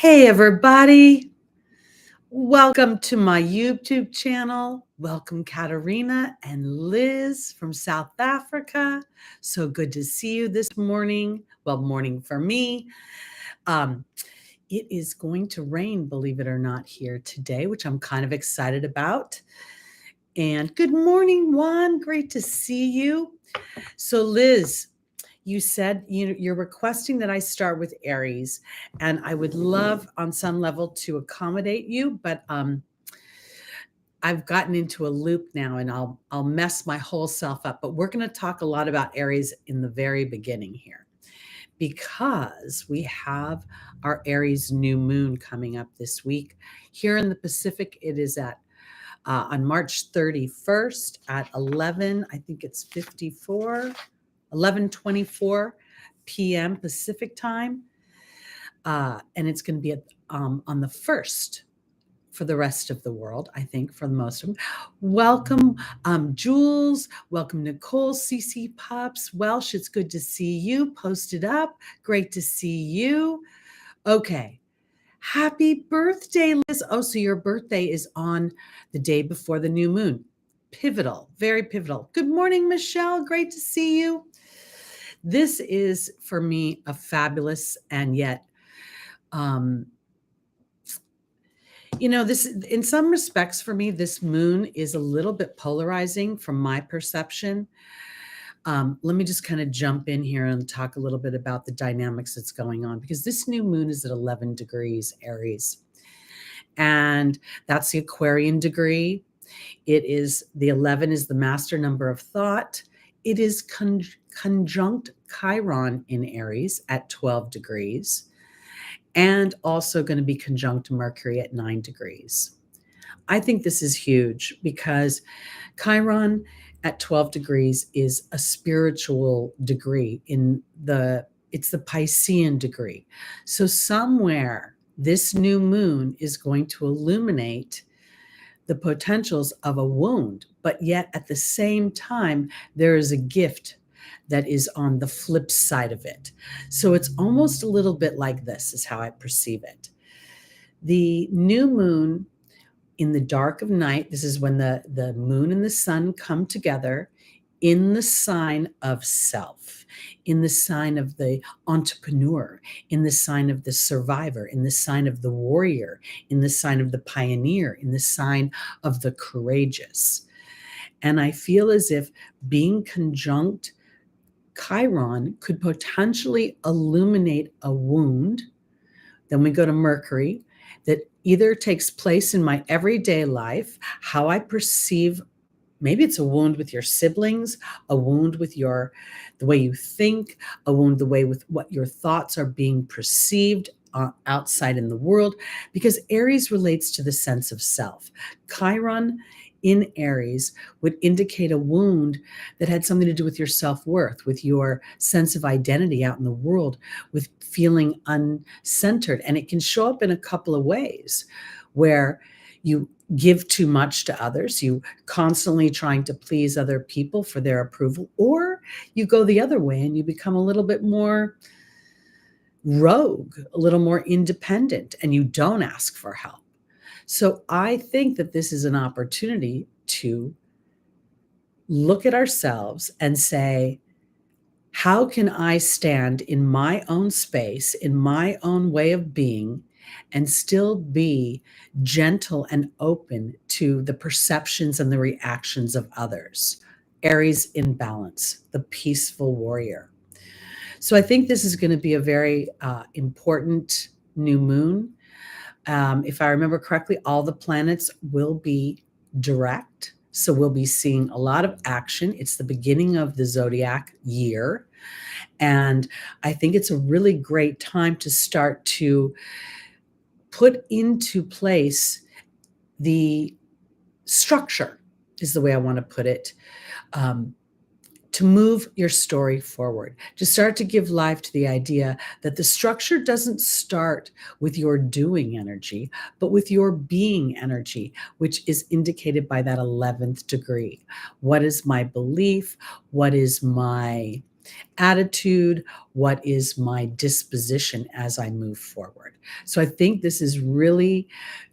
Hey, everybody. Welcome to my YouTube channel. Welcome, Katarina and Liz from South Africa. So good to see you this morning. Well, morning for me. It is going to rain, believe it or not, here today, which I'm kind of excited about. And good morning, Juan. Great to see you. So, Liz, you said you're requesting that I start with Aries, and I would love on some level to accommodate you, but I've gotten into a loop now and I'll mess my whole self up. But we're going to talk a lot about Aries in the very beginning here because we have our Aries new moon coming up this week. Here in the Pacific, it is at on March 31st at 11:24 p.m. Pacific time. And it's going to be on the 1st for the rest of the world, I think, for the most of them. Welcome, Jules. Welcome, Nicole, CC Pups. Welsh, it's good to see you. Posted up. Great to see you. Okay. Happy birthday, Liz. Oh, so your birthday is on the day before the new moon. Pivotal, very pivotal. Good morning, Michelle. Great to see you. This is, for me, a fabulous and yet, this, in some respects for me, this moon is a little bit polarizing from my perception. Let me just kind of jump in here and talk a little bit about the dynamics that's going on, because this new moon is at 11 degrees Aries. And that's the Aquarian degree. It is the 11 is the master number of thought. It is conjunct Chiron in Aries at 12 degrees. And also going to be conjunct Mercury at 9 degrees. I think this is huge because Chiron at 12 degrees is a spiritual degree it's the Piscean degree. So somewhere this new moon is going to illuminate the potentials of a wound, but yet at the same time, there is a gift that is on the flip side of it. So it's almost a little bit like this is how I perceive it. The new moon in the dark of night, this is when the moon and the sun come together in the sign of self, in the sign of the entrepreneur, in the sign of the survivor, in the sign of the warrior, in the sign of the pioneer, in the sign of the courageous. And I feel as if being conjunct Chiron could potentially illuminate a wound. Then we go to Mercury that either takes place in my everyday life, how I perceive, maybe it's a wound with your siblings, a wound with the way you think, a wound the way with what your thoughts are being perceived outside in the world, because Aries relates to the sense of self. Chiron in Aries would indicate a wound that had something to do with your self-worth, with your sense of identity out in the world, with feeling uncentered. And it can show up in a couple of ways where you give too much to others, you constantly trying to please other people for their approval, or you go the other way and you become a little bit more rogue, a little more independent, and you don't ask for help. So I think that this is an opportunity to look at ourselves and say, how can I stand in my own space, in my own way of being, and still be gentle and open to the perceptions and the reactions of others? Aries in balance, the peaceful warrior. So I think this is going to be a very important new moon. If I remember correctly, all the planets will be direct. So we'll be seeing a lot of action. It's the beginning of the zodiac year. And I think it's a really great time to start to put into place the structure, is the way I want to put it, to move your story forward, to start to give life to the idea that the structure doesn't start with your doing energy, but with your being energy, which is indicated by that 11th degree. What is my belief? What is my attitude, what is my disposition as I move forward. So I think this is really,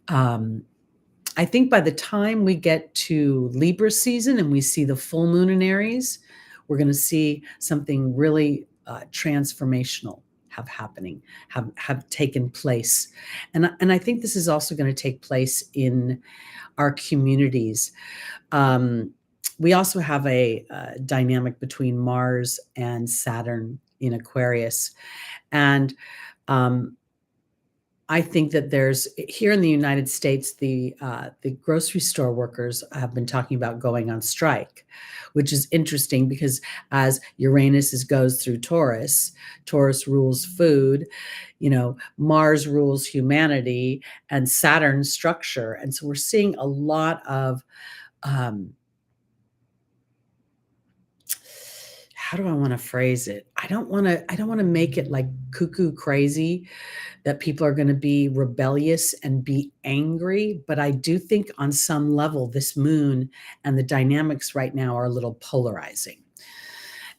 I think by the time we get to Libra season and we see the full moon in Aries, we're going to see something really transformational have taken place. And I think this is also going to take place in our communities. We also have a dynamic between Mars and Saturn in Aquarius. And I think that there's here in the United States, the grocery store workers have been talking about going on strike, which is interesting because as Uranus goes through Taurus, Taurus rules food, Mars rules humanity, and Saturn structure, and so we're seeing a lot of how do I want to phrase it? I don't want to make it like cuckoo crazy that people are going to be rebellious and be angry. But I do think on some level, this moon and the dynamics right now are a little polarizing.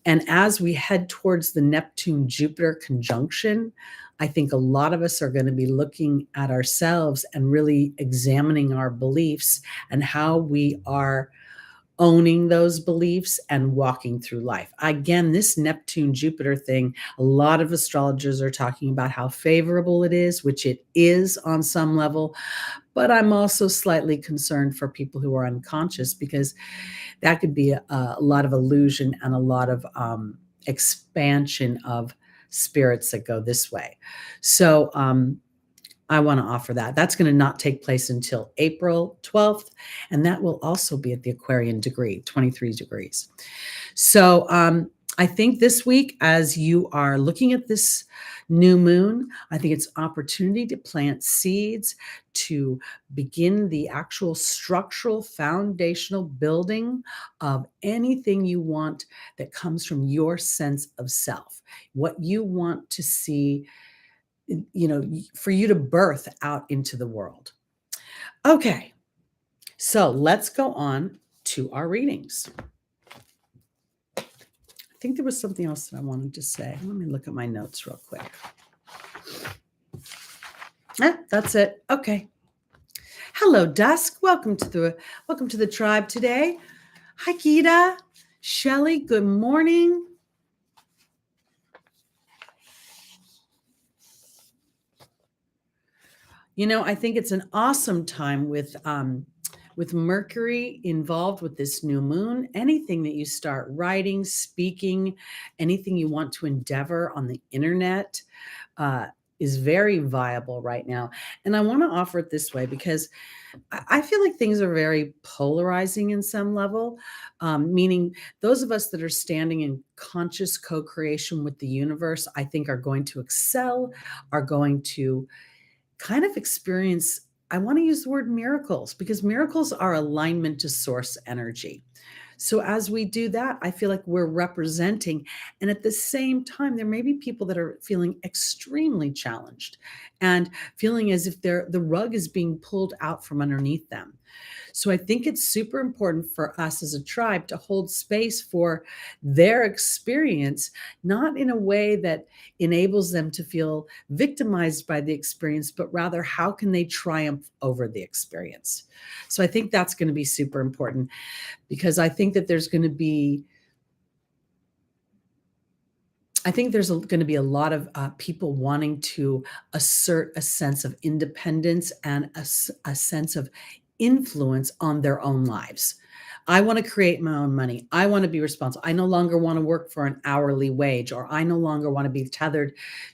And as we head towards the Neptune-Jupiter conjunction, I think a lot of us are going to be looking at ourselves and really examining our beliefs and how we are owning those beliefs and walking through life. Again, this Neptune-Jupiter thing, a lot of astrologers are talking about how favorable it is, which it is on some level, but I'm also slightly concerned for people who are unconscious because that could be a lot of illusion and a lot of expansion of spirits that go this way. So I want to offer that. That's going to not take place until April 12th, and that will also be at the Aquarian degree, 23 degrees. So I think this week, as you are looking at this new moon, I think it's an opportunity to plant seeds, to begin the actual structural, foundational building of anything you want that comes from your sense of self, what you want to see, for you to birth out into the world. Okay, so let's go on to our readings. I think there was something else that I wanted to say. Let me look at my notes real quick. That's it. Okay. Hello, Dusk. Welcome to the tribe today. Hi, Gita. Shelly, good morning. I think it's an awesome time with Mercury involved with this new moon. Anything that you start writing, speaking, anything you want to endeavor on the internet is very viable right now. And I want to offer it this way because I feel like things are very polarizing in some level, meaning those of us that are standing in conscious co-creation with the universe, I think are going to excel, are going to kind of experience, I want to use the word miracles, because miracles are alignment to source energy. So as we do that, I feel like we're representing, and at the same time, there may be people that are feeling extremely challenged and feeling as if the rug is being pulled out from underneath them. So I think it's super important for us as a tribe to hold space for their experience, not in a way that enables them to feel victimized by the experience, but rather how can they triumph over the experience? So I think that's going to be super important, because I think that there's going to be a lot of people wanting to assert a sense of independence and a sense of influence on their own lives. I want to create my own money. I want to be responsible. I no longer want to work for an hourly wage, or I no longer want to be tethered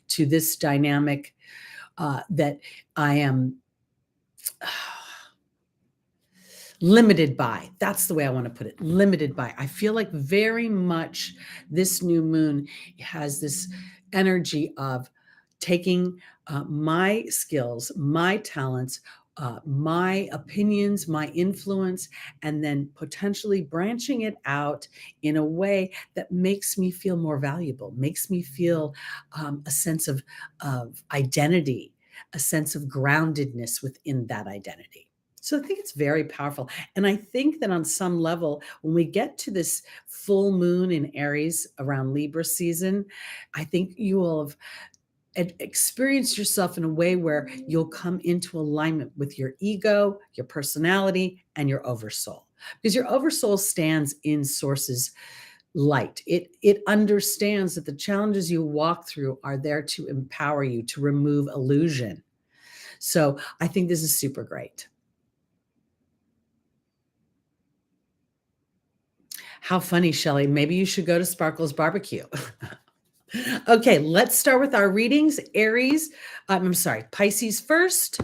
to this dynamic that I am limited by. That's the way I want to put it. Limited by. I feel like very much this new moon has this energy of taking my skills, my talents, my opinions, my influence, and then potentially branching it out in a way that makes me feel more valuable, makes me feel a sense of identity, a sense of groundedness within that identity. So I think it's very powerful. And I think that on some level, when we get to this full moon in Aries around Libra season, I think you will have experienced yourself in a way where you'll come into alignment with your ego, your personality, and your oversoul. Because your oversoul stands in sources light. It understands that the challenges you walk through are there to empower you, to remove illusion. So I think this is super great. How funny, Shelley. Maybe you should go to Sparkle's Barbecue. Okay, let's start with our readings. Pisces first.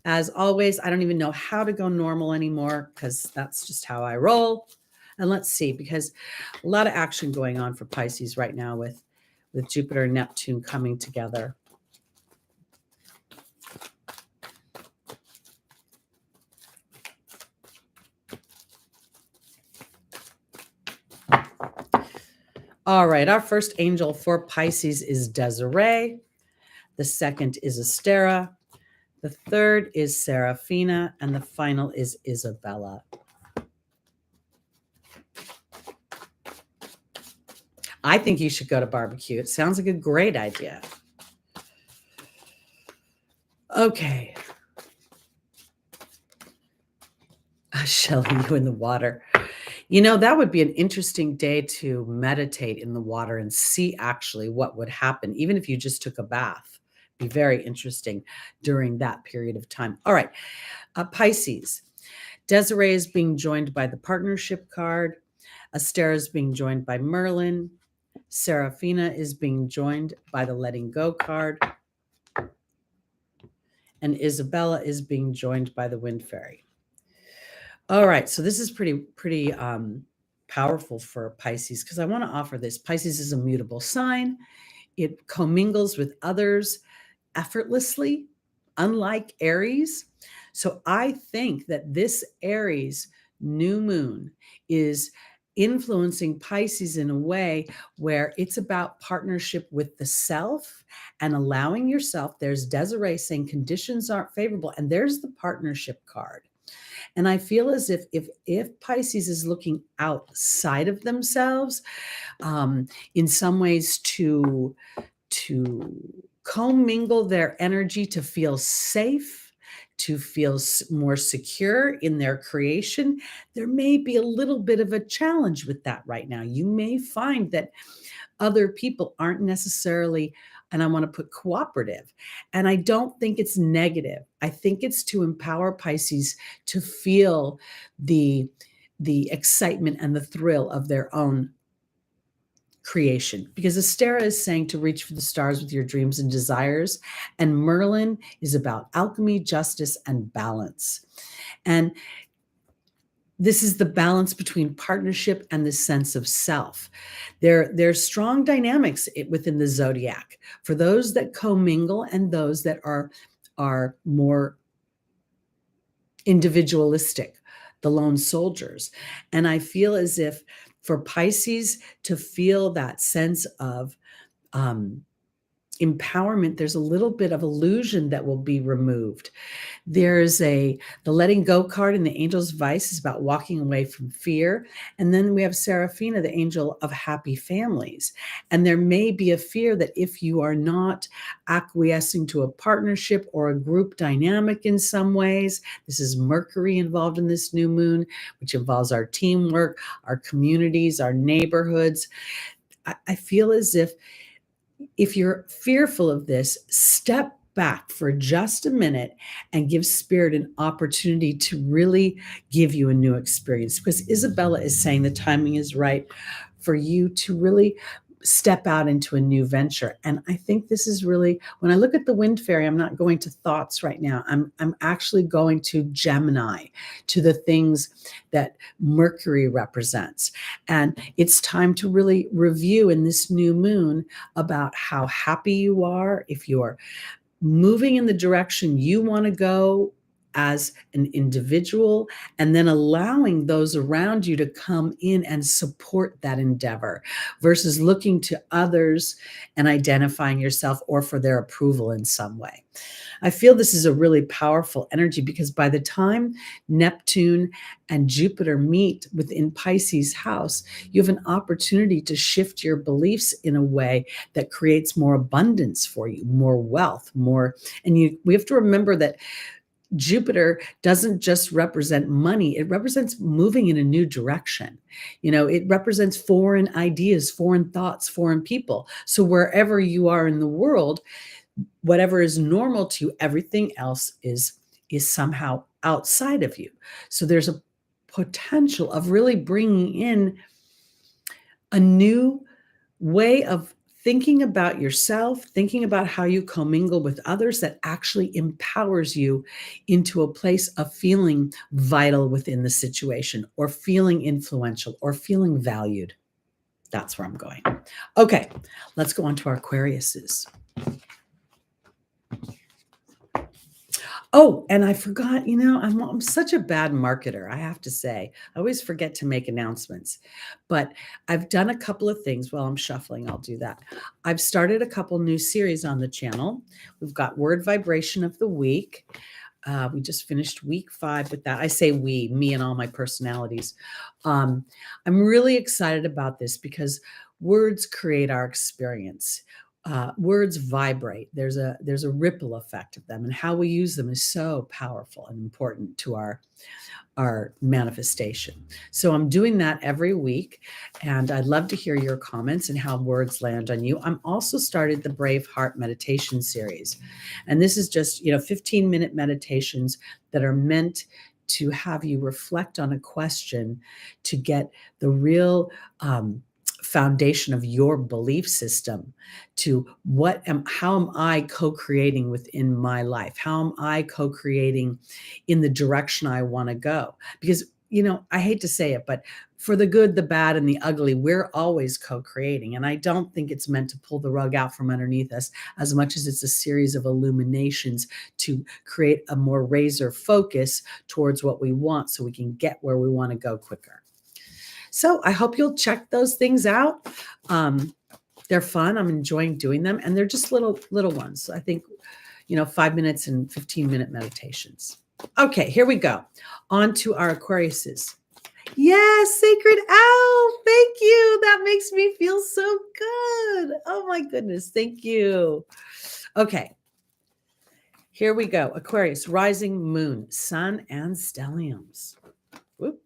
As always, I don't even know how to go normal anymore because that's just how I roll. And let's see, because a lot of action going on for Pisces right now with Jupiter and Neptune coming together. All right, our first angel for Pisces is Desiree. The second is Astera. The third is Serafina. And the final is Isabella. I think you should go to barbecue. It sounds like a great idea. Okay. Shelley, you in the water. You know, that would be an interesting day to meditate in the water and see actually what would happen, even if you just took a bath. Be very interesting during that period of time. All right, Pisces. Desiree is being joined by the partnership card. Astera is being joined by Merlin. Serafina is being joined by the letting go card. And Isabella is being joined by the wind fairy. All right, so this is pretty powerful for Pisces because I want to offer this. Pisces is a mutable sign. It commingles with others effortlessly, unlike Aries. So I think that this Aries new moon is influencing Pisces in a way where it's about partnership with the self and allowing yourself. There's Desiree saying conditions aren't favorable, and there's the partnership card. And I feel as if Pisces is looking outside of themselves, in some ways to commingle their energy to feel safe, to feel more secure in their creation, there may be a little bit of a challenge with that right now. You may find that other people aren't necessarily, and I want to put cooperative. And I don't think it's negative. I think it's to empower Pisces to feel the excitement and the thrill of their own creation, because Astera is saying to reach for the stars with your dreams and desires, and Merlin is about alchemy, justice, and balance. And this is the balance between partnership and the sense of self. There's strong dynamics within the zodiac for those that commingle and those that are more individualistic, the lone soldiers. And I feel as if for Pisces to feel that sense of empowerment, there's a little bit of illusion that will be removed. There's the letting go card in the angel's vice is about walking away from fear. And then we have Serafina, the angel of happy families. And there may be a fear that if you are not acquiescing to a partnership or a group dynamic in some ways, this is Mercury involved in this new moon, which involves our teamwork, our communities, our neighborhoods. I feel as if you're fearful of this, step back for just a minute and give spirit an opportunity to really give you a new experience, because Isabella is saying the timing is right for you to really step out into a new venture. And I think this is really, when I look at the wind fairy, I'm not going to thoughts right now. I'm actually going to Gemini, to the things that Mercury represents. And it's time to really review in this new moon about how happy you are, if you're moving in the direction you want to go, as an individual, and then allowing those around you to come in and support that endeavor versus looking to others and identifying yourself or for their approval in some way. I feel this is a really powerful energy because by the time Neptune and Jupiter meet within Pisces house, you have an opportunity to shift your beliefs in a way that creates more abundance for you, more wealth, more. And we have to remember that Jupiter doesn't just represent money, it represents moving in a new direction. It represents foreign ideas, foreign thoughts, foreign people. So wherever you are in the world, whatever is normal to you, everything else is somehow outside of you. So there's a potential of really bringing in a new way of thinking about yourself, thinking about how you commingle with others that actually empowers you into a place of feeling vital within the situation or feeling influential or feeling valued. That's where I'm going. Okay, let's go on to our Aquariuses. Oh, and I forgot, I'm such a bad marketer, I have to say. I always forget to make announcements. But I've done a couple of things while I'm shuffling. I'll do that. I've started a couple new series on the channel. We've got Word Vibration of the Week. We just finished week 5 with that. I say we, me and all my personalities. I'm really excited about this because words create our experience. Words vibrate. There's a ripple effect of them, and how we use them is so powerful and important to our manifestation. So I'm doing that every week, and I'd love to hear your comments and how words land on you. I'm also started the Brave Heart meditation series, and this is just 15-minute meditations that are meant to have you reflect on a question to get the real foundation of your belief system to how am I co-creating within my life? How am I co-creating in the direction I want to go? Because, I hate to say it, but for the good, the bad, and the ugly, we're always co-creating. And I don't think it's meant to pull the rug out from underneath us as much as it's a series of illuminations to create a more razor focus towards what we want so we can get where we want to go quicker. So I hope you'll check those things out. They're fun. I'm enjoying doing them. And they're just little ones. I think, 5 minutes and 15-minute meditations. Okay, here we go. On to our Aquariuses. Yes, Sacred Owl. Thank you. That makes me feel so good. Oh my goodness. Thank you. Okay. Here we go. Aquarius, rising moon, sun, and stelliums. Whoop.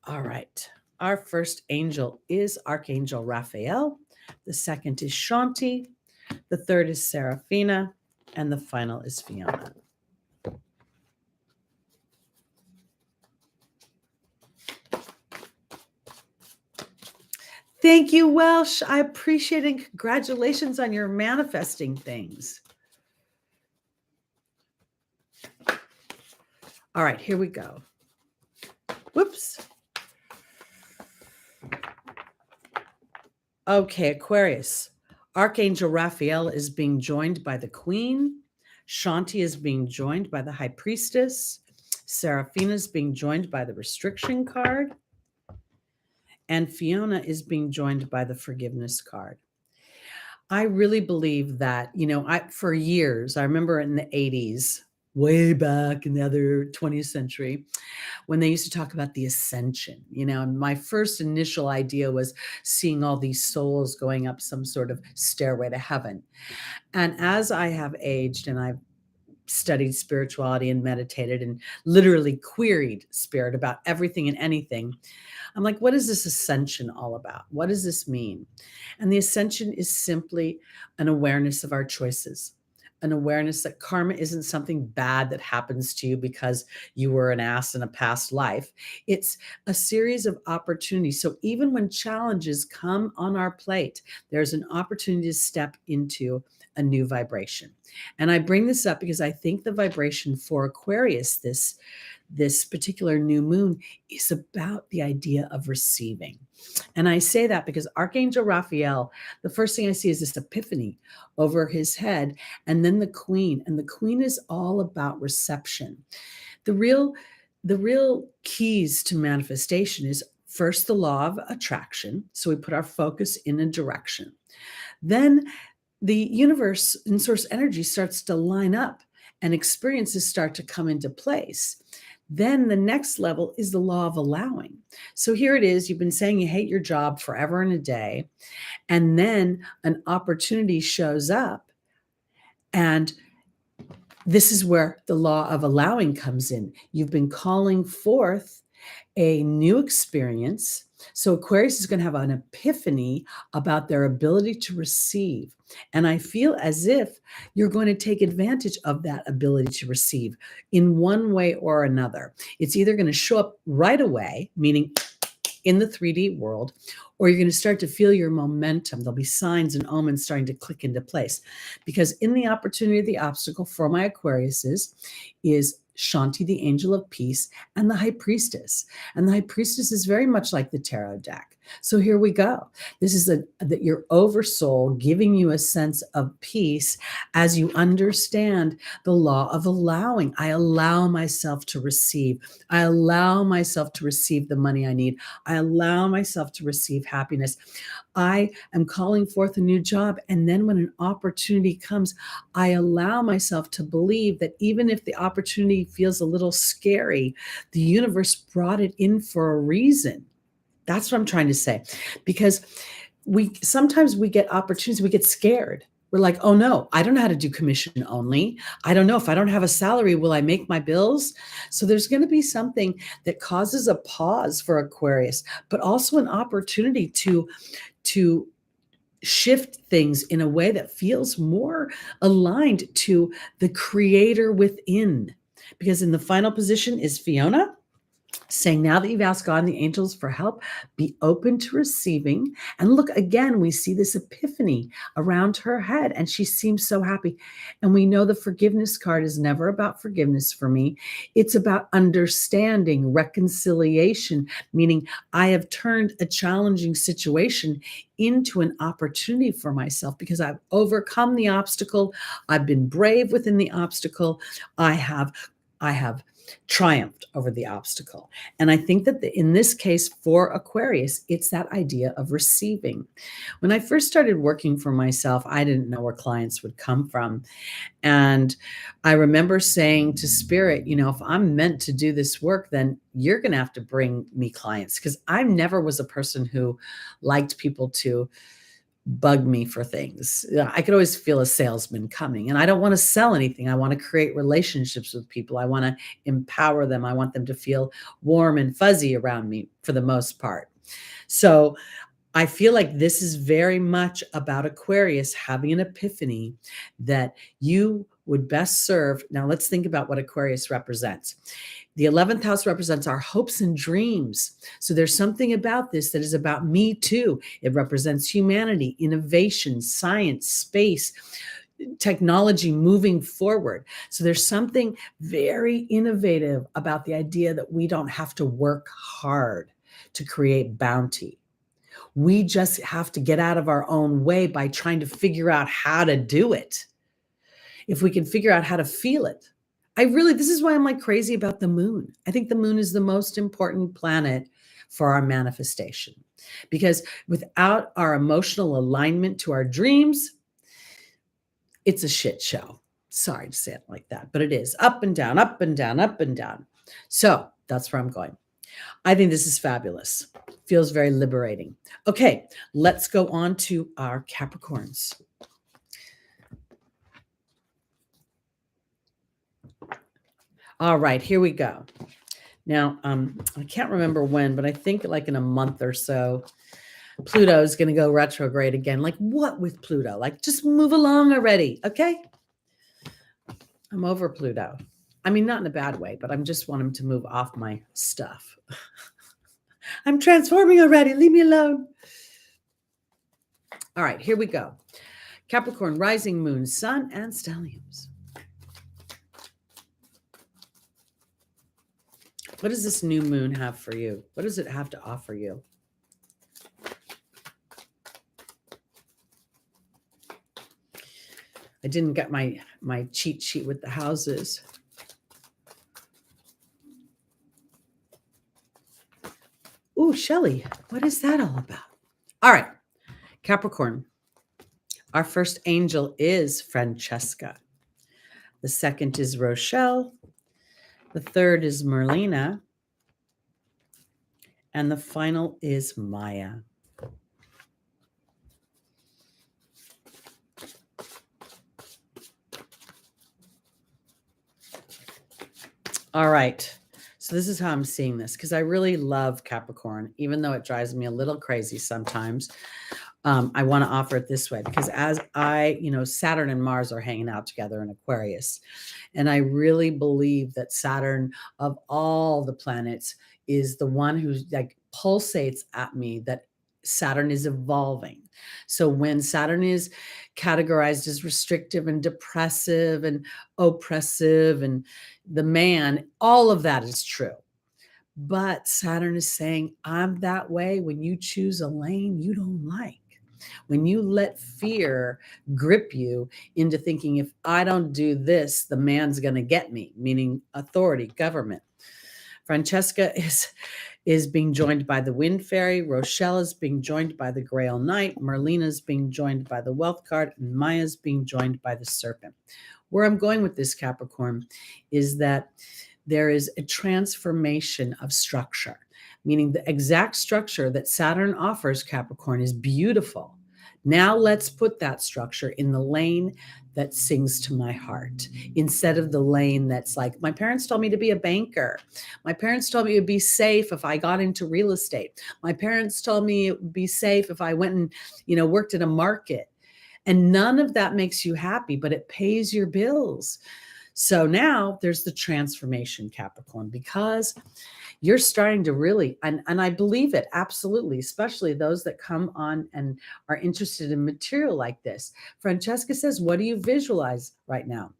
All right. Our first angel is Archangel Raphael. The second is Shanti. The third is Seraphina. And the final is Fiona. Thank you, Welsh. I appreciate it. Congratulations on your manifesting things. All right, here we go. Whoops. Okay, Aquarius. Archangel Raphael is being joined by the Queen. Shanti is being joined by the High Priestess. Seraphina is being joined by the Restriction card. And Fiona is being joined by the Forgiveness card. I really believe that, for years, I remember in the 80s, way back in the other 20th century, when they used to talk about the ascension, and my first initial idea was seeing all these souls going up some sort of stairway to heaven. And as I have aged and I've studied spirituality and meditated and literally queried spirit about everything and anything, I'm like, what is this ascension all about? What does this mean? And the ascension is simply an awareness of our choices, an awareness that karma isn't something bad that happens to you because you were an ass in a past life. It's a series of opportunities. So even when challenges come on our plate, there's an opportunity to step into a new vibration. And I bring this up because I think the vibration for Aquarius this particular new moon is about the idea of receiving. And I say that because Archangel Raphael, the first thing I see is this epiphany over his head, and then the queen. And the queen is all about reception. The real keys to manifestation is first the law of attraction. So we put our focus in a direction. Then the universe and source energy starts to line up and experiences start to come into place. Then the next level is the law of allowing. So here it is. You've been saying you hate your job forever and a day. And then an opportunity shows up. And this is where the law of allowing comes in. You've been calling forth a new experience. So Aquarius is going to have an epiphany about their ability to receive. And I feel as if you're going to take advantage of that ability to receive in one way or another. It's either going to show up right away, meaning in the 3D world, or you're going to start to feel your momentum. There'll be signs and omens starting to click into place. Because in the opportunity of the obstacle for my Aquariuses is Shanti, the angel of peace, and the high priestess. And the high priestess is very much like the tarot deck. So here we go. This is that your oversoul giving you a sense of peace as you understand the law of allowing. I allow myself to receive. I allow myself to receive the money I need. I allow myself to receive happiness. I am calling forth a new job. And then when an opportunity comes, I allow myself to believe that even if the opportunity feels a little scary, the universe brought it in for a reason. That's what I'm trying to say. Because sometimes we get opportunities, we get scared. We're like, oh no, I don't know how to do commission only. I don't know if I don't have a salary, will I make my bills? So there's going to be something that causes a pause for Aquarius, but also an opportunity to shift things in a way that feels more aligned to the creator within. Because in the final position is Fiona, saying, now that you've asked God and the angels for help, be open to receiving. And look, again, we see this epiphany around her head, and she seems so happy. And we know the forgiveness card is never about forgiveness for me. It's about understanding, reconciliation, meaning I have turned a challenging situation into an opportunity for myself because I've overcome the obstacle. I've been brave within the obstacle. I have triumphed over the obstacle. And I think that in this case for Aquarius, it's that idea of receiving. When I first started working for myself, I didn't know where clients would come from. And I remember saying to Spirit, if I'm meant to do this work, then you're going to have to bring me clients, because I never was a person who liked people to bug me for things. I could always feel a salesman coming, and I don't want to sell anything. I want to create relationships with people. I want to empower them. I want them to feel warm and fuzzy around me for the most part. So I feel like this is very much about Aquarius having an epiphany that you would best serve. Now let's think about what Aquarius represents. The 11th house represents our hopes and dreams. So there's something about this that is about me too. It represents humanity, innovation, science, space, technology moving forward. So there's something very innovative about the idea that we don't have to work hard to create bounty. We just have to get out of our own way by trying to figure out how to do it. If we can figure out how to feel it. This is why I'm like crazy about the moon. I think the moon is the most important planet for our manifestation, because without our emotional alignment to our dreams, it's a shit show. Sorry to say it like that, but it is up and down, up and down, up and down. So that's where I'm going. I think this is fabulous. Feels very liberating. Okay, let's go on to our Capricorns. All right, here we go. Now, I can't remember when, but I think like in a month or so, Pluto is going to go retrograde again. Like, what with Pluto? Like, just move along already, okay? I'm over Pluto. I mean, not in a bad way, but I just want him to move off my stuff. I'm transforming already. Leave me alone. All right, here we go. Capricorn, rising moon, sun, and stelliums. What does this new moon have for you? What does it have to offer you? I didn't get my cheat sheet with the houses. Ooh, Shelley, what is that all about? All right, Capricorn. Our first angel is Francesca. The second is Rochelle. The third is Merlina. And the final is Maya. All right. So this is how I'm seeing this, because I really love Capricorn, even though it drives me a little crazy sometimes. I want to offer it this way, because as Saturn and Mars are hanging out together in Aquarius. And I really believe that Saturn, of all the planets, is the one who like pulsates at me that Saturn is evolving. So when Saturn is categorized as restrictive and depressive and oppressive and the man, all of that is true. But Saturn is saying, I'm that way when you choose a lane you don't like. When you let fear grip you into thinking, if I don't do this, the man's going to get me, meaning authority, government. Francesca is being joined by the Wind Fairy. Rochelle is being joined by the Grail Knight. Merlina is being joined by the Wealth card. And Maya is being joined by the Serpent. Where I'm going with this, Capricorn, is that there is a transformation of structure, meaning the exact structure that Saturn offers Capricorn is beautiful. Now let's put that structure in the lane that sings to my heart, instead of the lane that's like, my parents told me to be a banker. My parents told me it would be safe if I got into real estate. My parents told me it would be safe if I went and, worked at a market. And none of that makes you happy, but it pays your bills. So now there's the transformation, Capricorn, because you're starting to really, and I believe it, absolutely, especially those that come on and are interested in material like this. Francesca says, what do you visualize right now?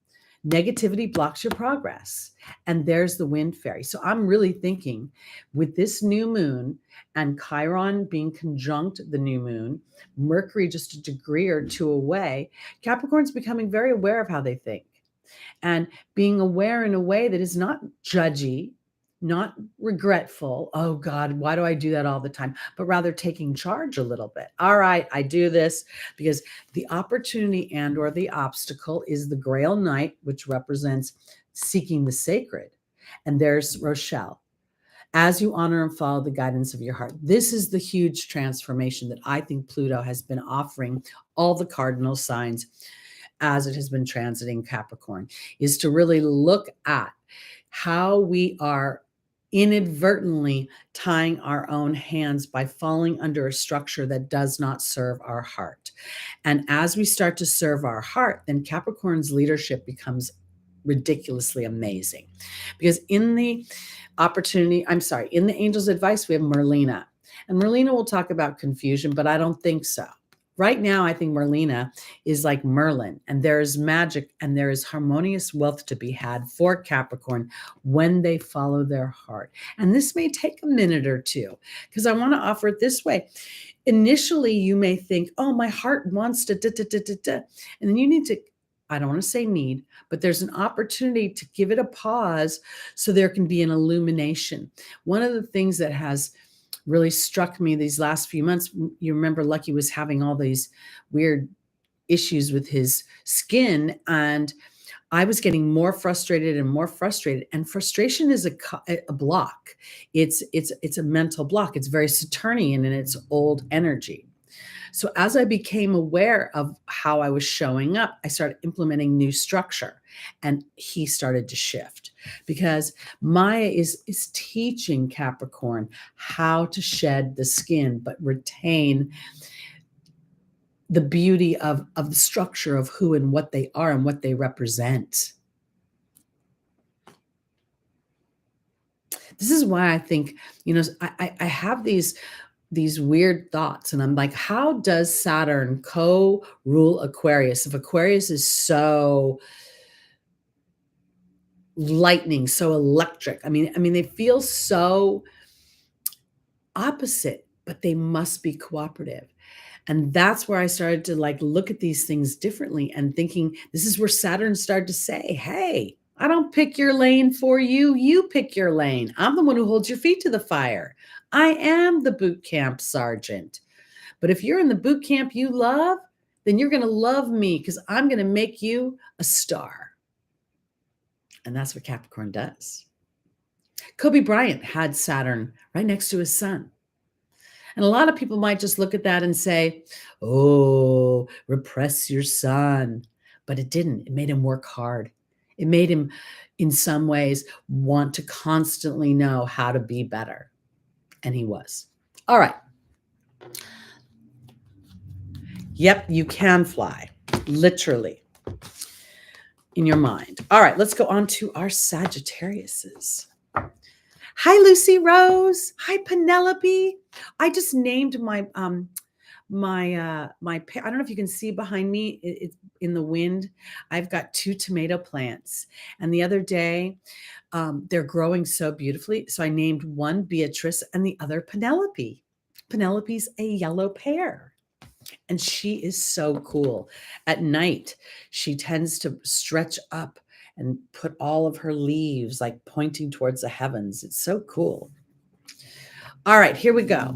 Negativity blocks your progress. And there's the Wind Fairy. So I'm really thinking with this new moon and Chiron being conjunct the new moon, Mercury just a degree or two away, Capricorn's becoming very aware of how they think. And being aware in a way that is not judgy, not regretful. Oh God, why do I do that all the time? But rather taking charge a little bit. All right, I do this because the opportunity and or the obstacle is the Grail Knight, which represents seeking the sacred. And there's Rochelle. As you honor and follow the guidance of your heart. This is the huge transformation that I think Pluto has been offering all the cardinal signs as it has been transiting Capricorn, is to really look at how we are inadvertently tying our own hands by falling under a structure that does not serve our heart. And as we start to serve our heart, then Capricorn's leadership becomes ridiculously amazing. Because in the angel's advice, we have Merlina. And Merlina will talk about confusion, but I don't think so. Right now, I think Merlina is like Merlin, and there is magic and there is harmonious wealth to be had for Capricorn when they follow their heart. And this may take a minute or two, because I want to offer it this way. Initially, you may think, oh, my heart wants to da. And then you need to, I don't want to say need, but there's an opportunity to give it a pause so there can be an illumination. One of the things that has really struck me these last few months, you remember Lucky was having all these weird issues with his skin, and I was getting more frustrated and more frustrated. And frustration is a block. It's a mental block. It's very Saturnian in its old energy. So as I became aware of how I was showing up, I started implementing new structure, and he started to shift, because Maya is teaching Capricorn how to shed the skin, but retain the beauty of the structure of who and what they are and what they represent. This is why I think, I have these weird thoughts, and I'm like, how does Saturn co-rule Aquarius if Aquarius is so lightning, so electric. I mean, they feel so opposite, but they must be cooperative. And that's where I started to like look at these things differently and thinking this is where Saturn started to say, hey, I don't pick your lane for you. You pick your lane. I'm the one who holds your feet to the fire. I am the boot camp sergeant. But if you're in the boot camp you love, then you're going to love me because I'm going to make you a star. And that's what Capricorn does. Kobe Bryant had Saturn right next to his sun. And a lot of people might just look at that and say, oh, repress your sun. But it didn't. It made him work hard. It made him, in some ways, want to constantly know how to be better. And he was. All right. Yep, you can fly, literally, in your mind. All right, let's go on to our Sagittariuses. Hi, Lucy Rose. Hi, Penelope. I just named my I don't know if you can see behind me. It's in the wind. I've got 2 tomato plants, and the other day, they're growing so beautifully. So I named one Beatrice and the other Penelope. Penelope's a yellow pear. And she is so cool. At night, she tends to stretch up and put all of her leaves like pointing towards the heavens. It's so cool. All right, here we go.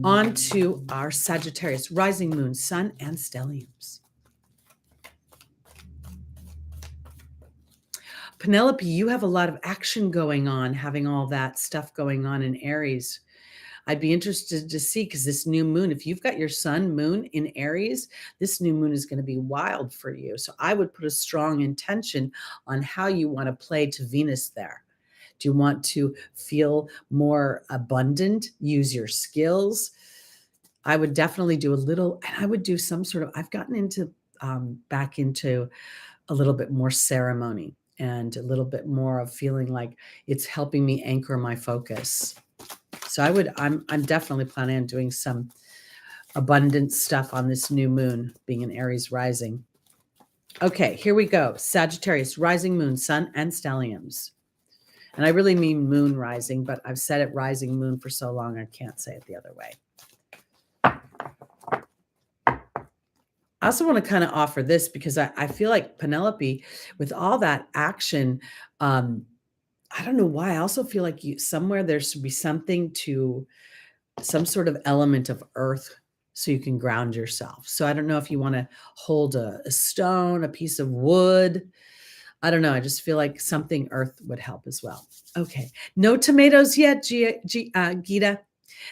On to our Sagittarius, rising moon, sun, and stelliums. Penelope, you have a lot of action going on, having all that stuff going on in Aries. I'd be interested to see, because this new moon, if you've got your sun, moon in Aries, this new moon is going to be wild for you. So I would put a strong intention on how you want to play to Venus there. Do you want to feel more abundant? Use your skills? I would definitely do a little, and I would do some sort of, I've gotten into, back into a little bit more ceremony and a little bit more of feeling like it's helping me anchor my focus. So I'm definitely planning on doing some abundant stuff on this new moon, being an Aries rising. Okay, here we go. Sagittarius, rising moon, sun, and stelliums. And I really mean moon rising, but I've said it rising moon for so long, I can't say it the other way. I also want to kind of offer this because I feel like Penelope, with all that action, I don't know why. I also feel like somewhere there should be something to some sort of element of earth so you can ground yourself. So I don't know if you want to hold a stone, a piece of wood. I don't know. I just feel like something earth would help as well. Okay. No tomatoes yet, Gita.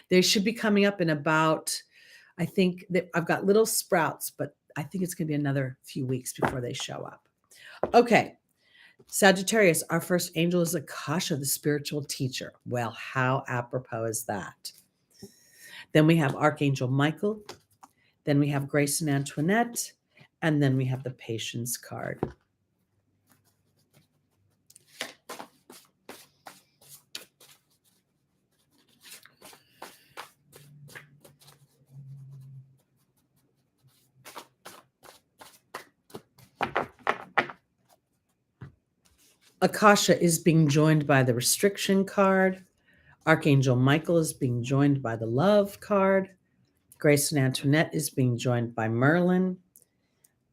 They should be coming up in about, I think that I've got little sprouts, but I think it's going to be another few weeks before they show up. Okay. Sagittarius, our first angel is Akasha, the spiritual teacher. Well, how apropos is that? Then we have Archangel Michael. Then we have Grace and Antoinette. And then we have the Patience card. Akasha is being joined by the restriction card. Archangel Michael is being joined by the love card. Grace and Antoinette is being joined by Merlin.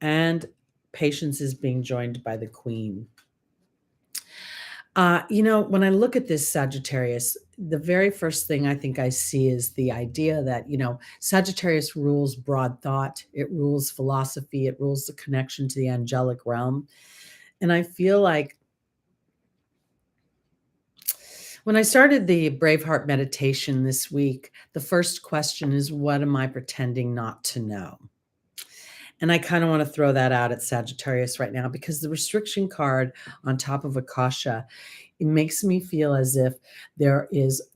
And Patience is being joined by the Queen. When I look at this Sagittarius, the very first thing I think I see is the idea that, Sagittarius rules broad thought. It rules philosophy. It rules the connection to the angelic realm. And I feel like when I started the Braveheart meditation this week, the first question is, what am I pretending not to know? And I kind of want to throw that out at Sagittarius right now, because the restriction card on top of Akasha, it makes me feel as if there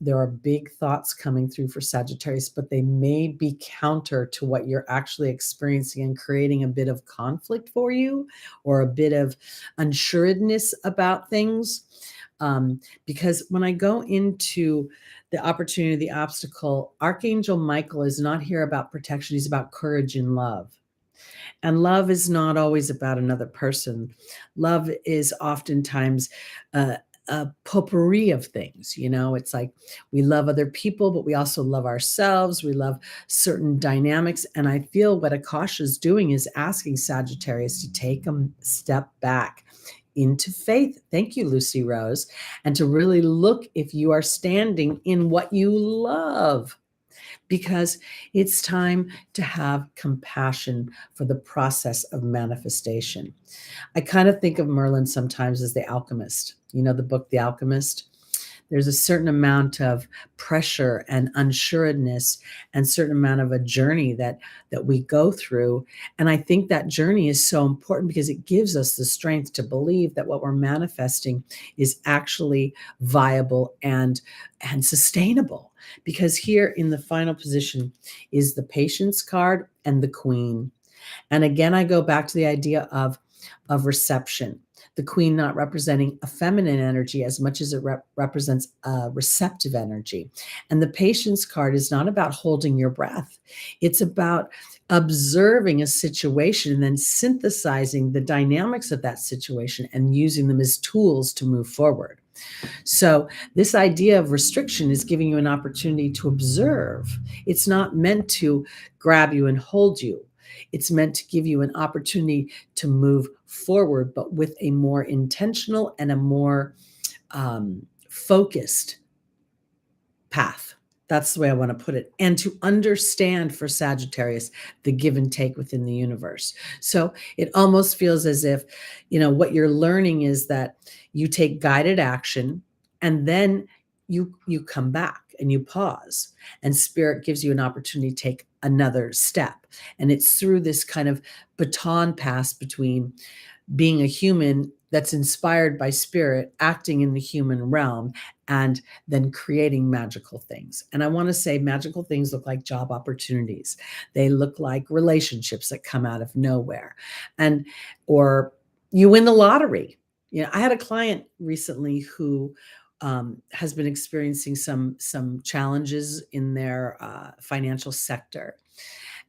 are big thoughts coming through for Sagittarius, but they may be counter to what you're actually experiencing and creating a bit of conflict for you, or a bit of unsuredness about things. Because when I go into the opportunity, the obstacle, Archangel Michael is not here about protection. He's about courage and love. And love is not always about another person. Love is oftentimes a potpourri of things. It's like we love other people, but we also love ourselves. We love certain dynamics. And I feel what Akasha is doing is asking Sagittarius to take a step back into faith. Thank you, Lucy Rose. And to really look if you are standing in what you love, because it's time to have compassion for the process of manifestation. I kind of think of Merlin sometimes as the alchemist. The book, The Alchemist? There's a certain amount of pressure and unsureness and certain amount of a journey that we go through. And I think that journey is so important because it gives us the strength to believe that what we're manifesting is actually viable and sustainable. Because here in the final position is the Patience card and the Queen. And again, I go back to the idea of reception. The Queen not representing a feminine energy as much as it represents a receptive energy. And the Patience card is not about holding your breath. It's about observing a situation and then synthesizing the dynamics of that situation and using them as tools to move forward. So this idea of restriction is giving you an opportunity to observe. It's not meant to grab you and hold you. It's meant to give you an opportunity to move forward, but with a more intentional and a more focused path. That's the way I want to put it. And to understand for Sagittarius the give and take within the universe. So it almost feels as if, what you're learning is that you take guided action and then you come back and you pause, and Spirit gives you an opportunity to take another step. And it's through this kind of baton pass between being a human that's inspired by Spirit, acting in the human realm, and then creating magical things. And I want to say magical things look like job opportunities. They look like relationships that come out of nowhere, or you win the lottery. I had a client recently who has been experiencing some challenges in their financial sector,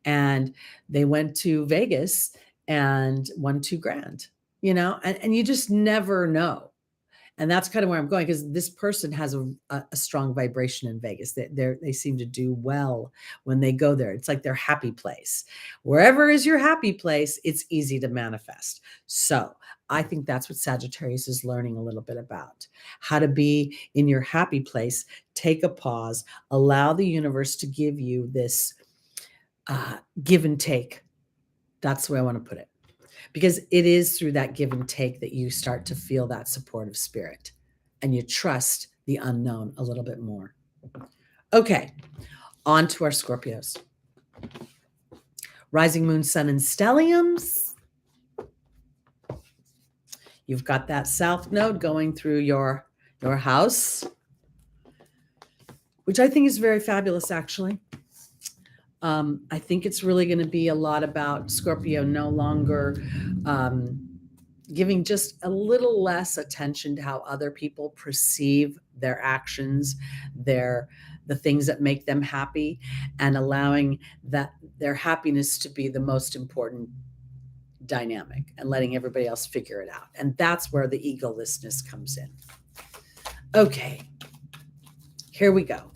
and they went to Vegas and won $2,000. And you just never know. And that's kind of where I'm going, because this person has a strong vibration in Vegas. They seem to do well when they go there. It's like their happy place. Wherever is your happy place, it's easy to manifest. So I think that's what Sagittarius is learning a little bit about. How to be in your happy place, take a pause, allow the universe to give you this give and take. That's the way I want to put it. Because it is through that give and take that you start to feel that supportive spirit and you trust the unknown a little bit more. Okay, on to our Scorpios. Rising moon, sun, and stelliums. You've got that south node going through your house, which I think is very fabulous, actually. I think it's really going to be a lot about Scorpio no longer giving just a little less attention to how other people perceive their actions, the things that make them happy, and allowing that their happiness to be the most important dynamic and letting everybody else figure it out. And that's where the egolessness comes in. Okay, here we go.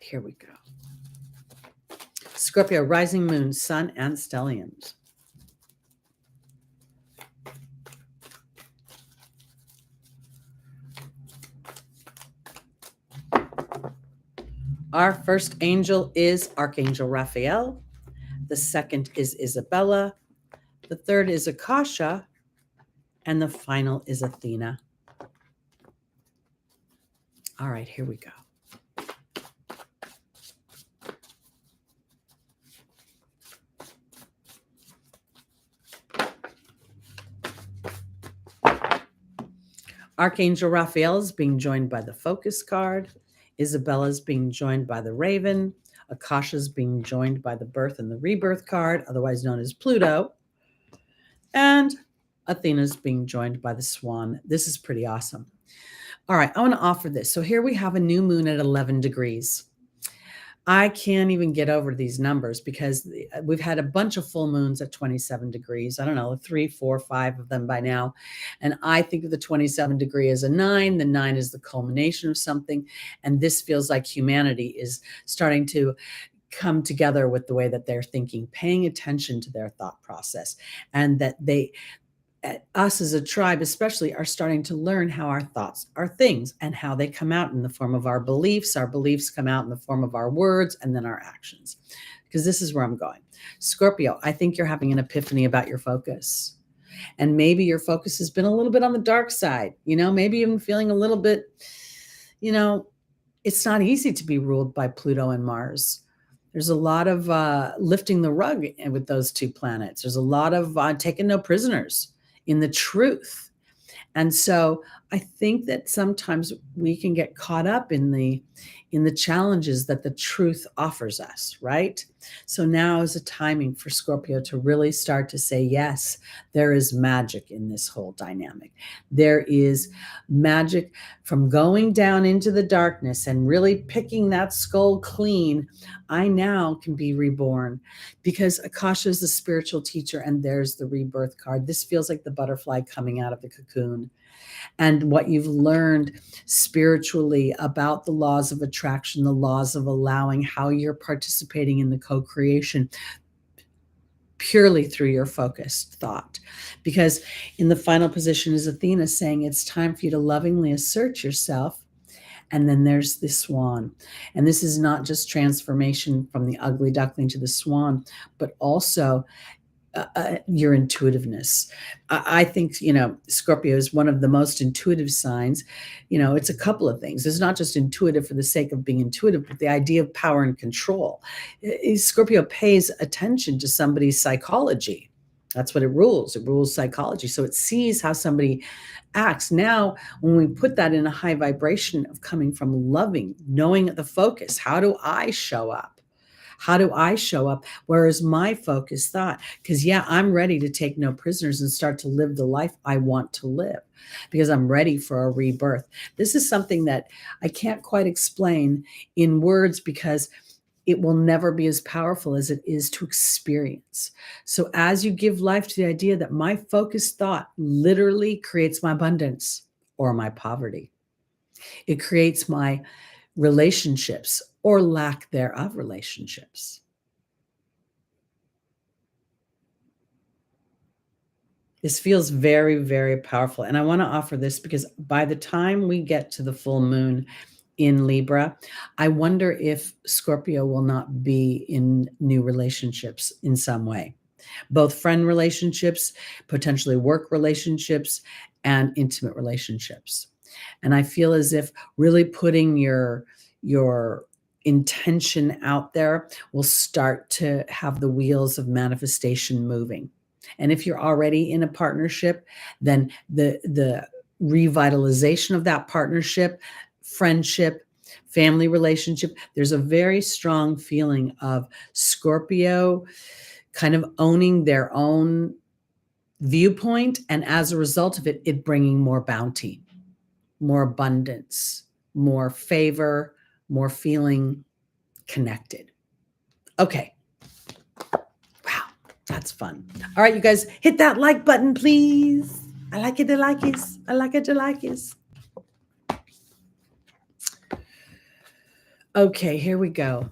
Here we go. Scorpio, rising moon, sun, and stelliums. Our first angel is Archangel Raphael. The second is Isabella. The third is Akasha. And the final is Athena. All right, here we go. Archangel Raphael is being joined by the Focus card. Isabella is being joined by the Raven. Akasha is being joined by the Birth and the Rebirth card, otherwise known as Pluto. And Athena is being joined by the Swan. This is pretty awesome. All right, I want to offer this. So here we have a new moon at 11 degrees. I can't even get over these numbers because we've had a bunch of full moons at 27 degrees. I don't know, 3, 4, 5 of them by now. And I think of the 27 degree as a 9. The 9 is the culmination of something. And this feels like humanity is starting to come together with the way that they're thinking, paying attention to their thought process, and that us as a tribe especially are starting to learn how our thoughts are things and how they come out in the form of our beliefs. Our beliefs come out in the form of our words and then our actions. Because this is where I'm going. Scorpio, I think you're having an epiphany about your focus. And maybe your focus has been a little bit on the dark side, maybe even feeling a little bit, it's not easy to be ruled by Pluto and Mars. There's a lot of lifting the rug with those two planets. There's a lot of taking no prisoners in the truth. And so I think that sometimes we can get caught up in the challenges that the truth offers us, right? So now is a timing for Scorpio to really start to say, yes, there is magic in this whole dynamic. There is magic from going down into the darkness and really picking that skull clean. I now can be reborn, because Akasha is the spiritual teacher, and there's the rebirth card. This feels like the butterfly coming out of the cocoon. And what you've learned spiritually about the laws of attraction, the laws of allowing, how you're participating in the co-creation purely through your focused thought. Because in the final position is Athena saying it's time for you to lovingly assert yourself. And then there's the swan. And this is not just transformation from the ugly duckling to the swan, but also your intuitiveness. I think, Scorpio is one of the most intuitive signs. It's a couple of things. It's not just intuitive for the sake of being intuitive, but the idea of power and control. Scorpio pays attention to somebody's psychology. That's what it rules. It rules psychology. So it sees how somebody acts. Now, when we put that in a high vibration of coming from loving, knowing the focus, how do I show up? How do I show up? Where is my focus thought? Because I'm ready to take no prisoners and start to live the life I want to live, because I'm ready for a rebirth. This is something that I can't quite explain in words, because it will never be as powerful as it is to experience. So as you give life to the idea that my focused thought literally creates my abundance or my poverty, it creates my relationships or lack thereof relationships. This feels very, very powerful. And I want to offer this because by the time we get to the full moon in Libra, I wonder if Scorpio will not be in new relationships in some way, both friend relationships, potentially work relationships, and intimate relationships. And I feel as if really putting your intention out there will start to have the wheels of manifestation moving. And if you're already in a partnership, then the revitalization of that partnership, friendship, family relationship, there's a very strong feeling of Scorpio kind of owning their own viewpoint, and as a result of it bringing more bounty, more abundance, more favor, more feeling connected. Okay. Wow, that's fun. All right, you guys, hit that like button, please. I like it, I like it. I like it, I like it. Okay, here we go.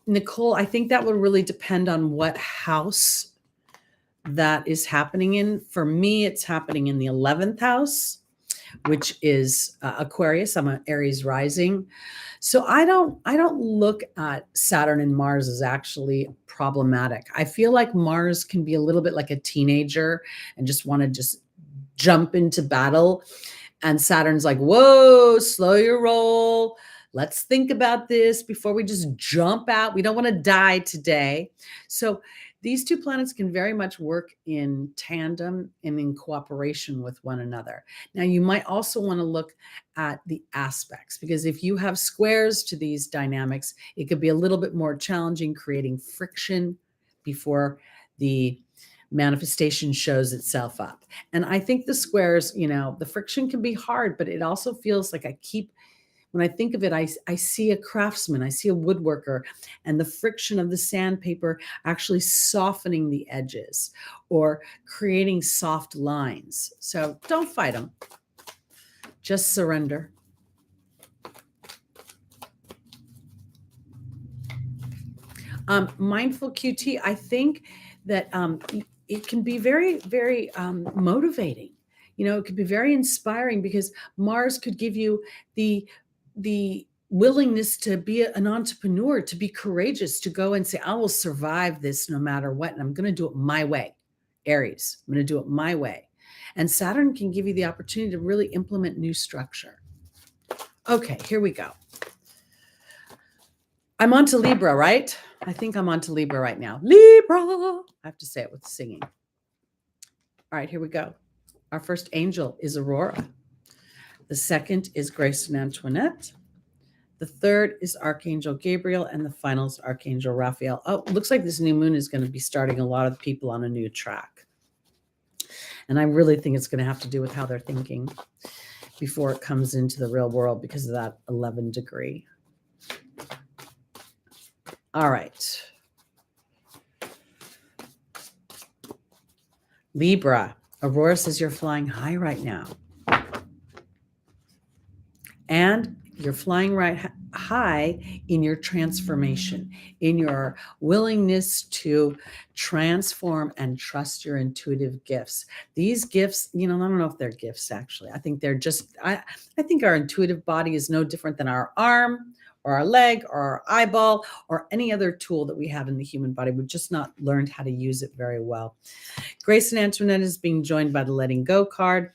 Nicole, I think that would really depend on what house that is happening in. For me, it's happening in the 11th house, which is Aquarius. I'm an Aries rising. So I don't look at Saturn and Mars as actually problematic. I feel like Mars can be a little bit like a teenager and just want to just jump into battle. And Saturn's like, whoa, slow your roll. Let's think about this before we just jump out. We don't want to die today. So these two planets can very much work in tandem and in cooperation with one another. Now, you might also want to look at the aspects, because if you have squares to these dynamics, it could be a little bit more challenging, creating friction before the manifestation shows itself up. And I think the squares, the friction can be hard, but it also feels like when I think of it, I see a craftsman, I see a woodworker, and the friction of the sandpaper actually softening the edges or creating soft lines. So don't fight them. Just surrender. Mindful QT, I think that it can be very, very motivating. It could be very inspiring because Mars could give you the willingness to be an entrepreneur, to be courageous, to go and say, I will survive this no matter what, and I'm going to do it my way. Aries, I'm going to do it my way. And Saturn can give you the opportunity to really implement new structure. Okay, here we go. I'm on to Libra, right? I think I'm on to Libra right now. Libra! I have to say it with singing. All right, here we go. Our first angel is Aurora. The second is Grace and Antoinette. The third is Archangel Gabriel, and the final is Archangel Raphael. Oh, looks like this new moon is going to be starting a lot of people on a new track. And I really think it's going to have to do with how they're thinking before it comes into the real world because of that 11 degree. All right. Libra. Aurora says you're flying high right now. And you're flying right high in your transformation, in your willingness to transform and trust your intuitive gifts. These gifts, I don't know if they're gifts, actually. I think they're just, I think our intuitive body is no different than our arm or our leg or our eyeball or any other tool that we have in the human body. We've just not learned how to use it very well. Grace and Antoinette is being joined by the letting go card.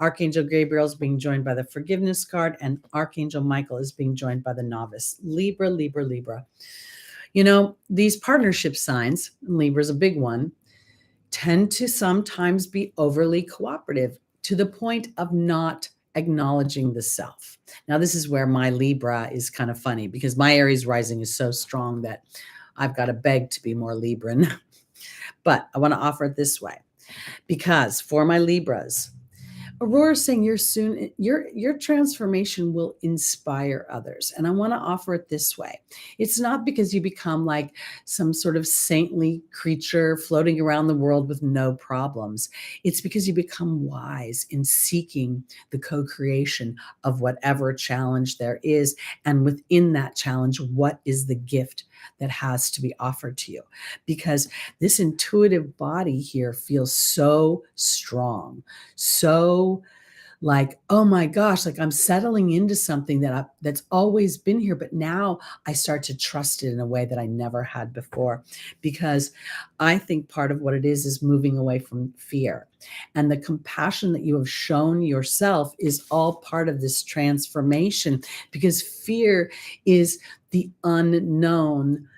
Archangel Gabriel is being joined by the forgiveness card, and Archangel Michael is being joined by the novice. Libra, Libra, Libra. These partnership signs, and Libra's a big one, tend to sometimes be overly cooperative to the point of not acknowledging the self. Now, this is where my Libra is kind of funny because my Aries rising is so strong that I've got to beg to be more Libran. But I want to offer it this way because for my Libras, Aurora is saying your transformation will inspire others. And I want to offer it this way. It's not because you become like some sort of saintly creature floating around the world with no problems. It's because you become wise in seeking the co-creation of whatever challenge there is. And within that challenge, what is the gift that has to be offered to you? Because this intuitive body here feels so strong, so like, oh my gosh, like I'm settling into something that's always been here, but now I start to trust it in a way that I never had before, because I think part of what it is moving away from fear. And the compassion that you have shown yourself is all part of this transformation, because fear is the unknown.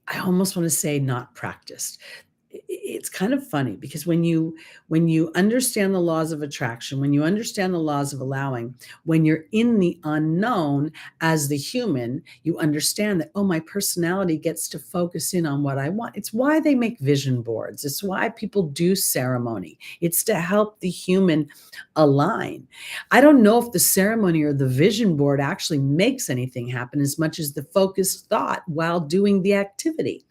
I almost want to say not practiced. It's kind of funny because when you understand the laws of attraction, when you understand the laws of allowing, when you're in the unknown as the human, you understand that, oh, my personality gets to focus in on what I want. It's why they make vision boards. It's why people do ceremony. It's to help the human align. I don't know if the ceremony or the vision board actually makes anything happen as much as the focused thought while doing the activity.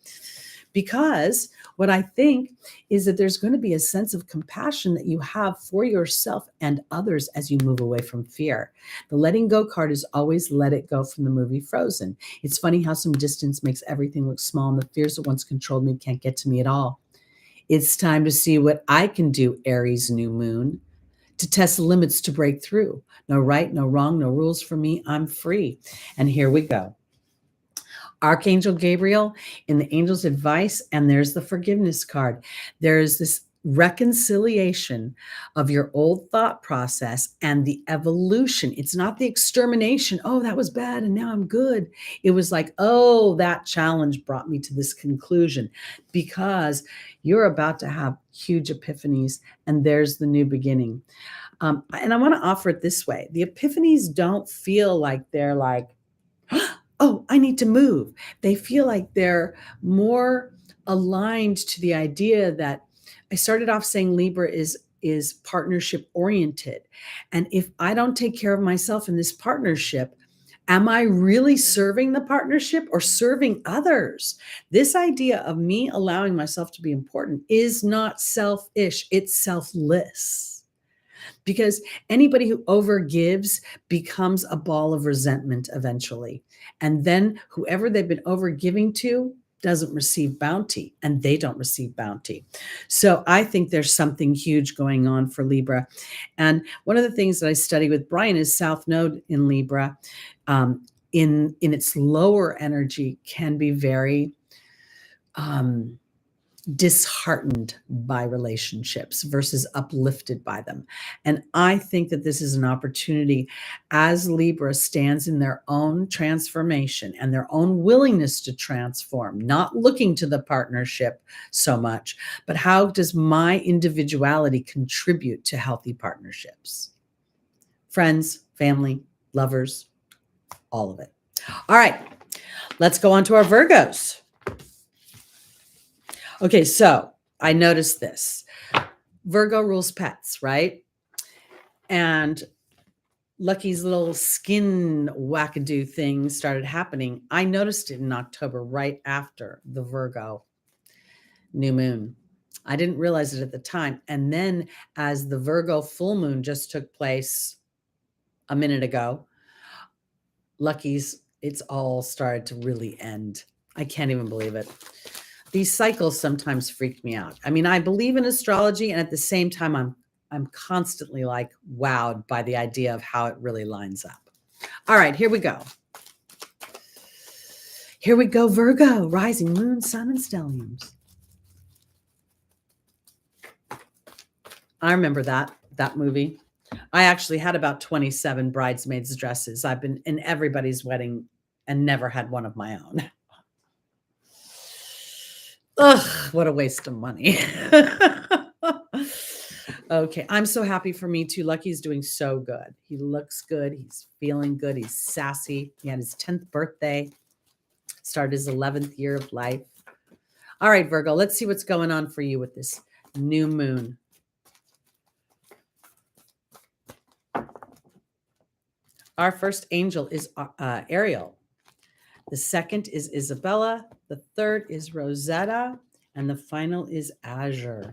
Because what I think is that there's going to be a sense of compassion that you have for yourself and others as you move away from fear. The letting go card is always let it go from the movie Frozen. It's funny how some distance makes everything look small, and the fears that once controlled me can't get to me at all. It's time to see what I can do, Aries new moon, to test the limits, to break through. No right, no wrong, no rules for me. I'm free. And here we go. Archangel Gabriel in the angel's advice, and there's the forgiveness card. There's this reconciliation of your old thought process and the evolution. It's not the extermination. Oh, that was bad and now I'm good. It was like, oh, that challenge brought me to this conclusion, because you're about to have huge epiphanies, and there's the new beginning. And I want to offer it this way. The epiphanies don't feel like they're like, oh, I need to move. They feel like they're more aligned to the idea that I started off saying Libra is partnership oriented. And if I don't take care of myself in this partnership, am I really serving the partnership or serving others? This idea of me allowing myself to be important is not selfish, it's selfless. Because anybody who overgives becomes a ball of resentment eventually. And then whoever they've been overgiving to doesn't receive bounty, and they don't receive bounty. So I think there's something huge going on for Libra. And one of the things that I study with Brian is South Node in Libra, in its lower energy, can be very disheartened by relationships versus uplifted by them. And I think that this is an opportunity as Libra stands in their own transformation and their own willingness to transform, not looking to the partnership so much, but how does my individuality contribute to healthy partnerships? Friends, family, lovers, all of it. All right, let's go on to our Virgos. Okay, so I noticed this. Virgo rules pets, right? And Lucky's little skin wackadoo thing started happening. I noticed it in October, right after the Virgo new moon. I didn't realize it at the time. And then as the Virgo full moon just took place a minute ago, Lucky's, it's all started to really end. I can't even believe it. These cycles sometimes freak me out. I mean, I believe in astrology, and at the same time, I'm constantly like wowed by the idea of how it really lines up. All right, here we go. Here we go, Virgo, rising, moon, sun, and stelliums. I remember that movie. I actually had about 27 bridesmaids dresses. I've been in everybody's wedding and never had one of my own. Ugh, what a waste of money. Okay, I'm so happy for me too. Lucky's doing so good. He looks good. He's feeling good. He's sassy. He had his 10th birthday, started his 11th year of life. All right, Virgo, let's see what's going on for you with this new moon. Our first angel is Ariel. The second is Isabella. The third is Rosetta. And the final is Azure.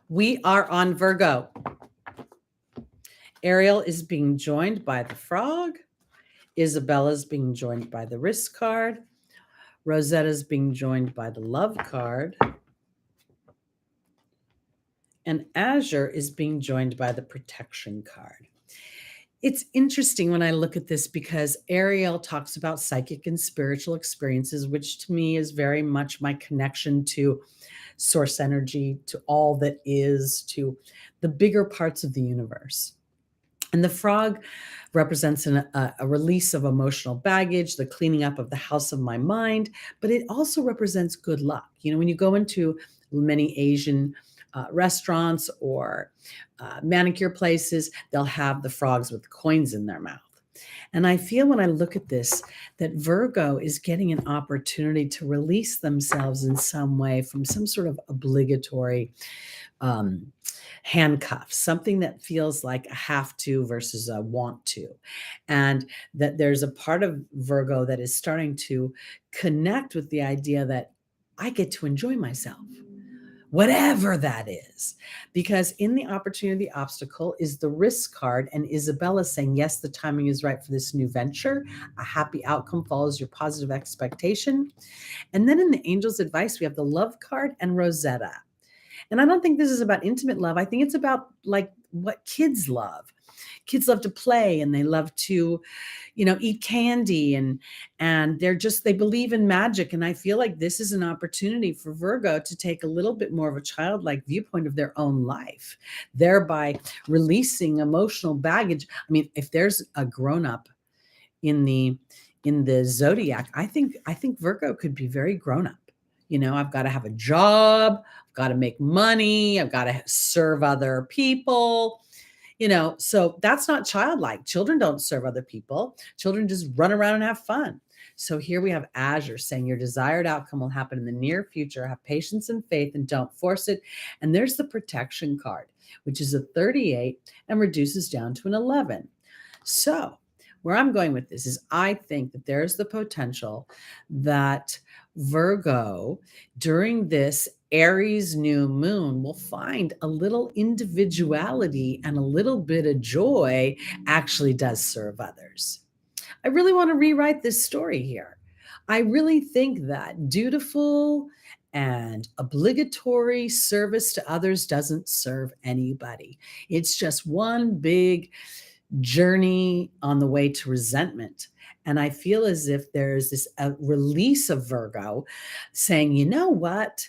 We are on Virgo. Ariel is being joined by the frog. Isabella's being joined by the risk card. Rosetta's being joined by the love card. And Azure is being joined by the protection card. It's interesting when I look at this because Ariel talks about psychic and spiritual experiences, which to me is very much my connection to source energy, to all that is, to the bigger parts of the universe. And the frog represents a release of emotional baggage, the cleaning up of the house of my mind, but it also represents good luck. You know, when you go into many Asian restaurants or manicure places, they'll have the frogs with coins in their mouth. And I feel when I look at this, that Virgo is getting an opportunity to release themselves in some way from some sort of obligatory handcuffs, something that feels like a have to versus a want to. And that there's a part of Virgo that is starting to connect with the idea that I get to enjoy myself, whatever that is. Because in the opportunity obstacle is the risk card, and Isabella saying, yes, the timing is right for this new venture. A happy outcome follows your positive expectation. And then in the angel's advice, we have the love card and Rosetta. And I don't think this is about intimate love. I think it's about like what kids love. kids love to play and they love to, eat candy, and they believe in magic. And I feel like this is an opportunity for Virgo to take a little bit more of a childlike viewpoint of their own life, thereby releasing emotional baggage. I mean, if there's a grown-up in the zodiac, I think Virgo could be very grown up. I've got to have a job, I've got to make money, I've got to serve other people. So that's not childlike. Children don't serve other people. Children just run around and have fun. So here we have Azure saying your desired outcome will happen in the near future. Have patience and faith and don't force it. And there's the protection card, which is a 38 and reduces down to an 11. So where I'm going with this is I think that there's the potential that Virgo during this Aries new moon will find a little individuality and a little bit of joy actually does serve others. I really want to rewrite this story here. I really think that dutiful and obligatory service to others doesn't serve anybody. It's just one big journey on the way to resentment. And I feel as if there's this release of Virgo saying, you know what?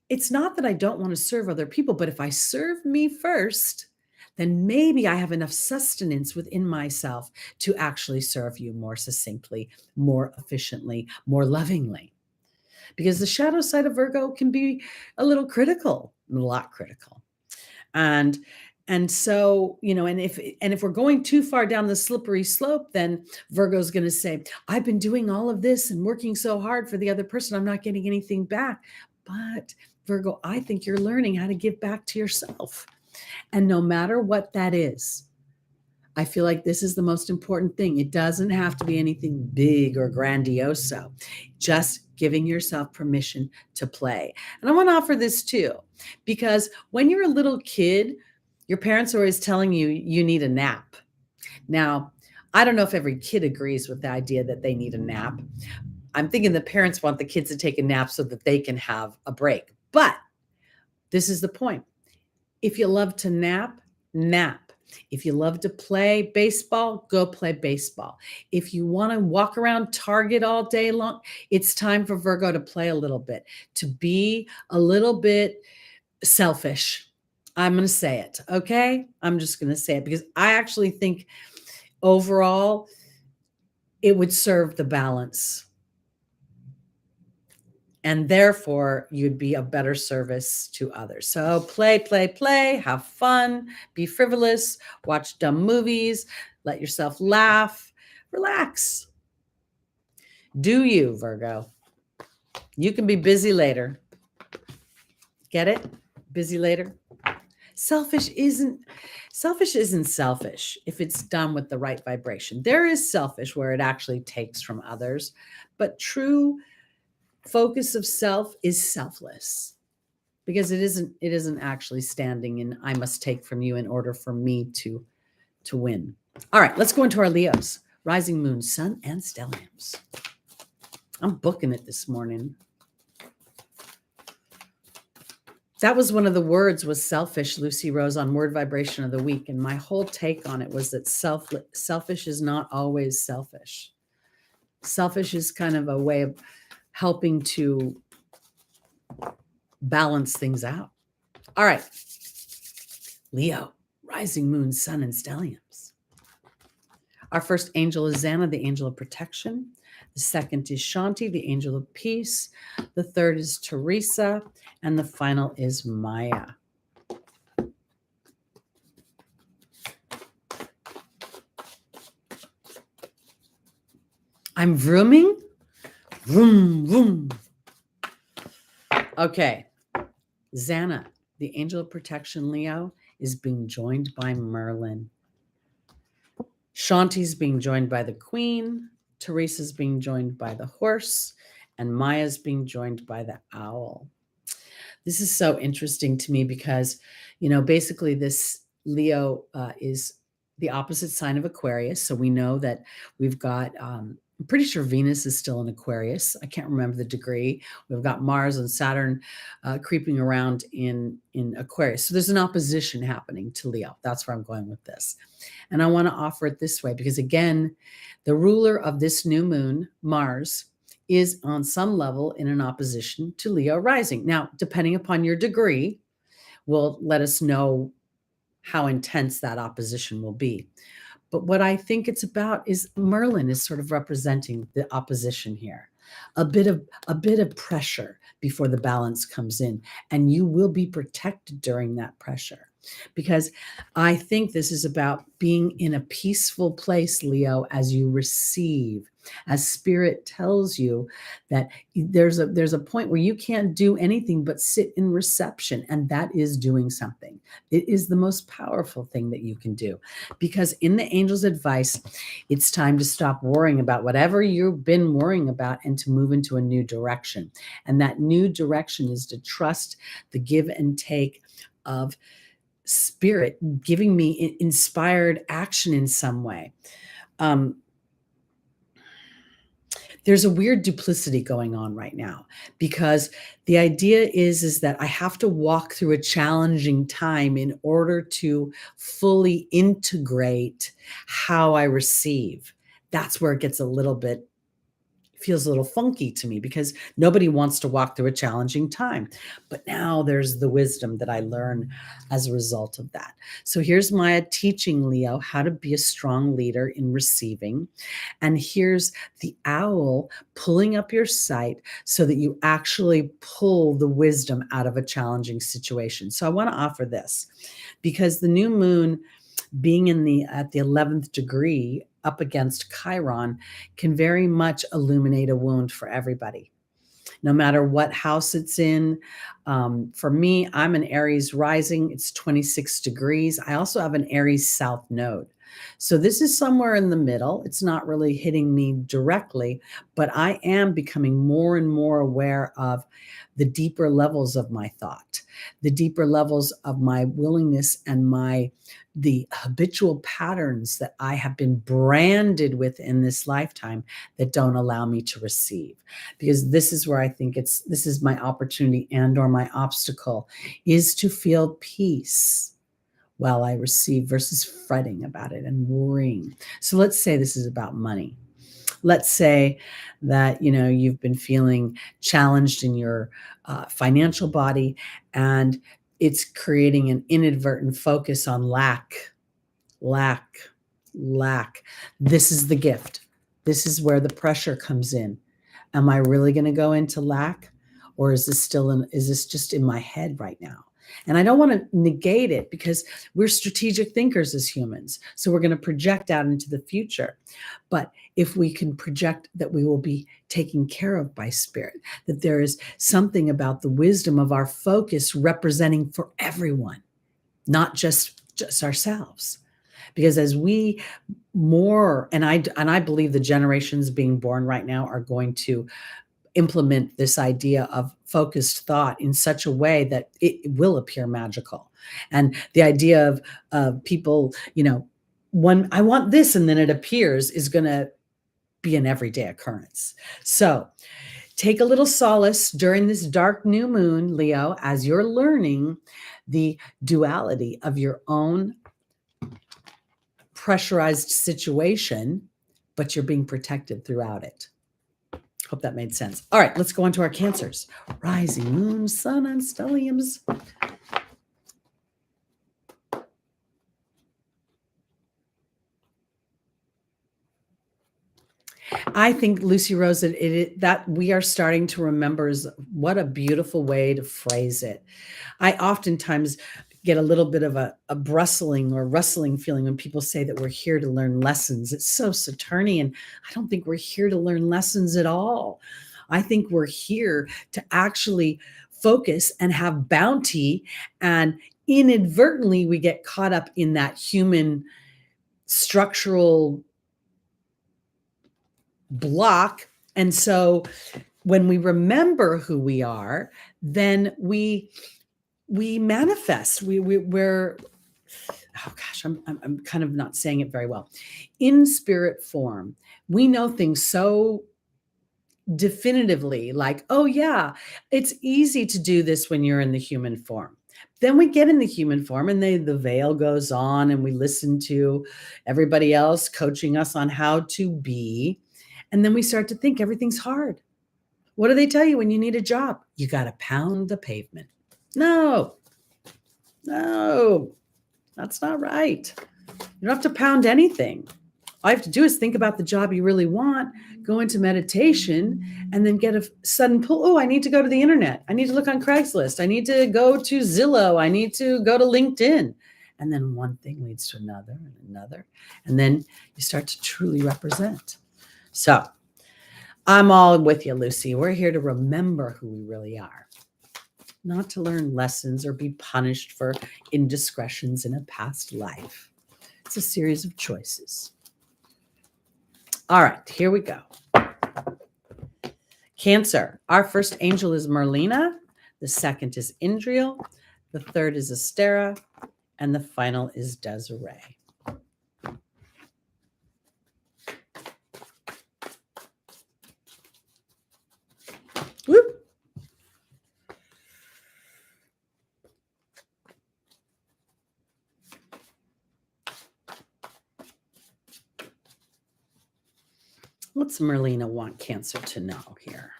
It's not that I don't want to serve other people, but if I serve me first, then maybe I have enough sustenance within myself to actually serve you more succinctly, more efficiently, more lovingly. Because the shadow side of Virgo can be a little critical, a lot critical. And so, and if we're going too far down the slippery slope, then Virgo's going to say, I've been doing all of this and working so hard for the other person, I'm not getting anything back. But Virgo, I think you're learning how to give back to yourself. And no matter what that is, I feel like this is the most important thing. It doesn't have to be anything big or grandioso, just giving yourself permission to play. And I want to offer this too, because when you're a little kid, your parents are always telling you, you need a nap. Now, I don't know if every kid agrees with the idea that they need a nap. I'm thinking the parents want the kids to take a nap so that they can have a break. But this is the point. If you love to nap, nap. If you love to play baseball, go play baseball. If you want to walk around Target all day long, it's time for Virgo to play a little bit, to be a little bit selfish. I'm going to say it, okay? I'm just going to say it because I actually think overall it would serve the balance. And therefore, you'd be a better service to others. So play, play, play, have fun, be frivolous, watch dumb movies, let yourself laugh, relax. Do you, Virgo? You can be busy later. Get it? Busy later. Selfish isn't selfish if it's done with the right vibration. There is selfish where it actually takes from others, but true focus of self is selfless because it isn't actually standing in I must take from you in order for me to win. All right, let's go into our Leos. Rising moon, sun, and stelliums. I'm booking it this morning. That was one of the words was selfish, Lucy Rose, on Word Vibration of the Week. And my whole take on it was that selfish is not always selfish. Selfish is kind of a way of helping to balance things out. All right. Leo, rising moon, sun, and stelliums. Our first angel is Xana, the angel of protection. The second is Shanti, the angel of peace. The third is Teresa. And the final is Maya. I'm vrooming. Vroom, vroom. Okay. Xana, the angel of protection, Leo, is being joined by Merlin. Shanti's being joined by the Queen. Teresa's being joined by the horse. And Maya's being joined by the owl. This is so interesting to me because, basically this Leo is the opposite sign of Aquarius. So we know that we've got I'm pretty sure Venus is still in Aquarius. I can't remember the degree. We've got Mars and Saturn creeping around in Aquarius. So there's an opposition happening to Leo. That's where I'm going with this. And I want to offer it this way because, again, the ruler of this new moon, Mars, is on some level in an opposition to Leo rising. Now, depending upon your degree, will let us know how intense that opposition will be. But what I think it's about is Merlin is sort of representing the opposition here. A bit of pressure before the balance comes in, and you will be protected during that pressure. Because I think this is about being in a peaceful place, Leo, as you receive, as spirit tells you that there's a point where you can't do anything but sit in reception, and that is doing something. It is the most powerful thing that you can do, because in the angel's advice, it's time to stop worrying about whatever you've been worrying about and to move into a new direction. And that new direction is to trust the give and take of spirit giving me inspired action in some way. There's a weird duplicity going on right now, because the idea is that I have to walk through a challenging time in order to fully integrate how I receive. That's where it gets feels a little funky to me, because nobody wants to walk through a challenging time. But now there's the wisdom that I learn as a result of that. So here's Maya teaching Leo how to be a strong leader in receiving. And here's the owl pulling up your sight so that you actually pull the wisdom out of a challenging situation. So I want to offer this, because the new moon being at the 11th degree up against Chiron can very much illuminate a wound for everybody, no matter what house it's in. For me, I'm an Aries rising. It's 26 degrees. I also have an Aries south node. So this is somewhere in the middle. It's not really hitting me directly, but I am becoming more and more aware of the deeper levels of my thought, the deeper levels of my willingness and the habitual patterns that I have been branded with in this lifetime that don't allow me to receive. Because this is where I think this is my opportunity or my obstacle, is to feel peace while I receive versus fretting about it and worrying. So let's say this is about money. Let's say that, you've been feeling challenged in your financial body, and it's creating an inadvertent focus on lack. This is the gift. This is where the pressure comes in. Am I really going to go into lack, or is this just in my head right now? And I don't want to negate it, because we're strategic thinkers as humans. So we're going to project out into the future. But if we can project that we will be taken care of by spirit, that there is something about the wisdom of our focus representing for everyone, not just ourselves. Because as we and I believe the generations being born right now are going to implement this idea of focused thought in such a way that it will appear magical. And the idea of people, when I want this and then it appears, is going to be an everyday occurrence. So take a little solace during this dark new moon, Leo, as you're learning the duality of your own pressurized situation, but you're being protected throughout it. Hope that made sense. All right, let's go on to our Cancers. Rising moon, sun, and stelliums. I think, Lucy Rose, that we are starting to remember is what a beautiful way to phrase it. I oftentimes get a little bit of a brustling or rustling feeling when people say that we're here to learn lessons. It's so Saturnian. I don't think we're here to learn lessons at all. I think we're here to actually focus and have bounty, and inadvertently we get caught up in that human structural block. And so when we remember who we are, then we manifest. oh gosh, I'm kind of not saying it very well. In spirit form, we know things so definitively, like, oh yeah, it's easy to do this when you're in the human form. Then we get in the human form and the veil goes on and we listen to everybody else coaching us on how to be. And then we start to think everything's hard. What do they tell you when you need a job? You got to pound the pavement. No, no, that's not right. You don't have to pound anything. All you have to do is think about the job you really want, go into meditation, and then get a sudden pull. Oh, I need to go to the internet. I need to look on Craigslist. I need to go to Zillow. I need to go to LinkedIn. And then one thing leads to another and another. And then you start to truly represent. So I'm all with you, Lucy. We're here to remember who we really are, not to learn lessons or be punished for indiscretions in a past life. It's a series of choices. All right, here we go. Cancer. Our first angel is Merlina. The second is Indriel. The third is Astera. And the final is Desiree. Whoop. What's Merlina want Cancer to know here?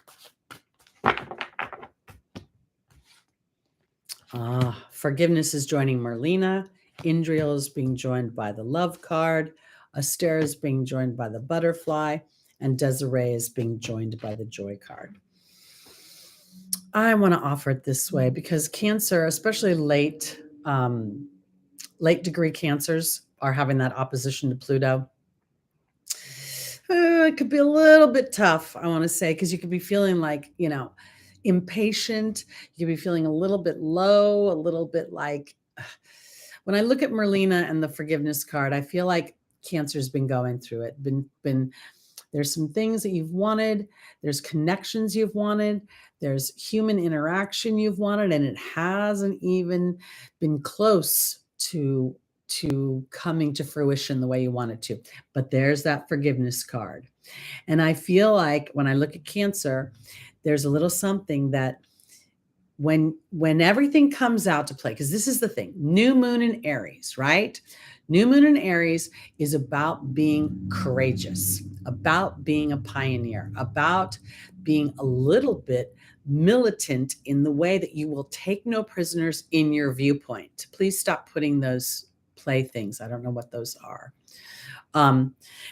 Forgiveness is joining Merlina. Indriel is being joined by the love card. Astera is being joined by the butterfly. And Desiree is being joined by the joy card. I want to offer it this way because Cancer, especially late degree Cancers, are having that opposition to Pluto. It could be a little bit tough, I want to say, because you could be feeling like, impatient. You could be feeling a little bit low, a little bit like, when I look at Merlina and the forgiveness card, I feel like Cancer's been going through it. There's some things that you've wanted. There's connections you've wanted. There's human interaction you've wanted, and it hasn't even been close to coming to fruition the way you want it to. But there's that forgiveness card. And I feel like when I look at Cancer, there's a little something that when everything comes out to play, because this is the thing, new moon in Aries, right? New moon in Aries is about being courageous, about being a pioneer, about being a little bit militant in the way that you will take no prisoners in your viewpoint. Please stop putting those playthings. I don't know what those are.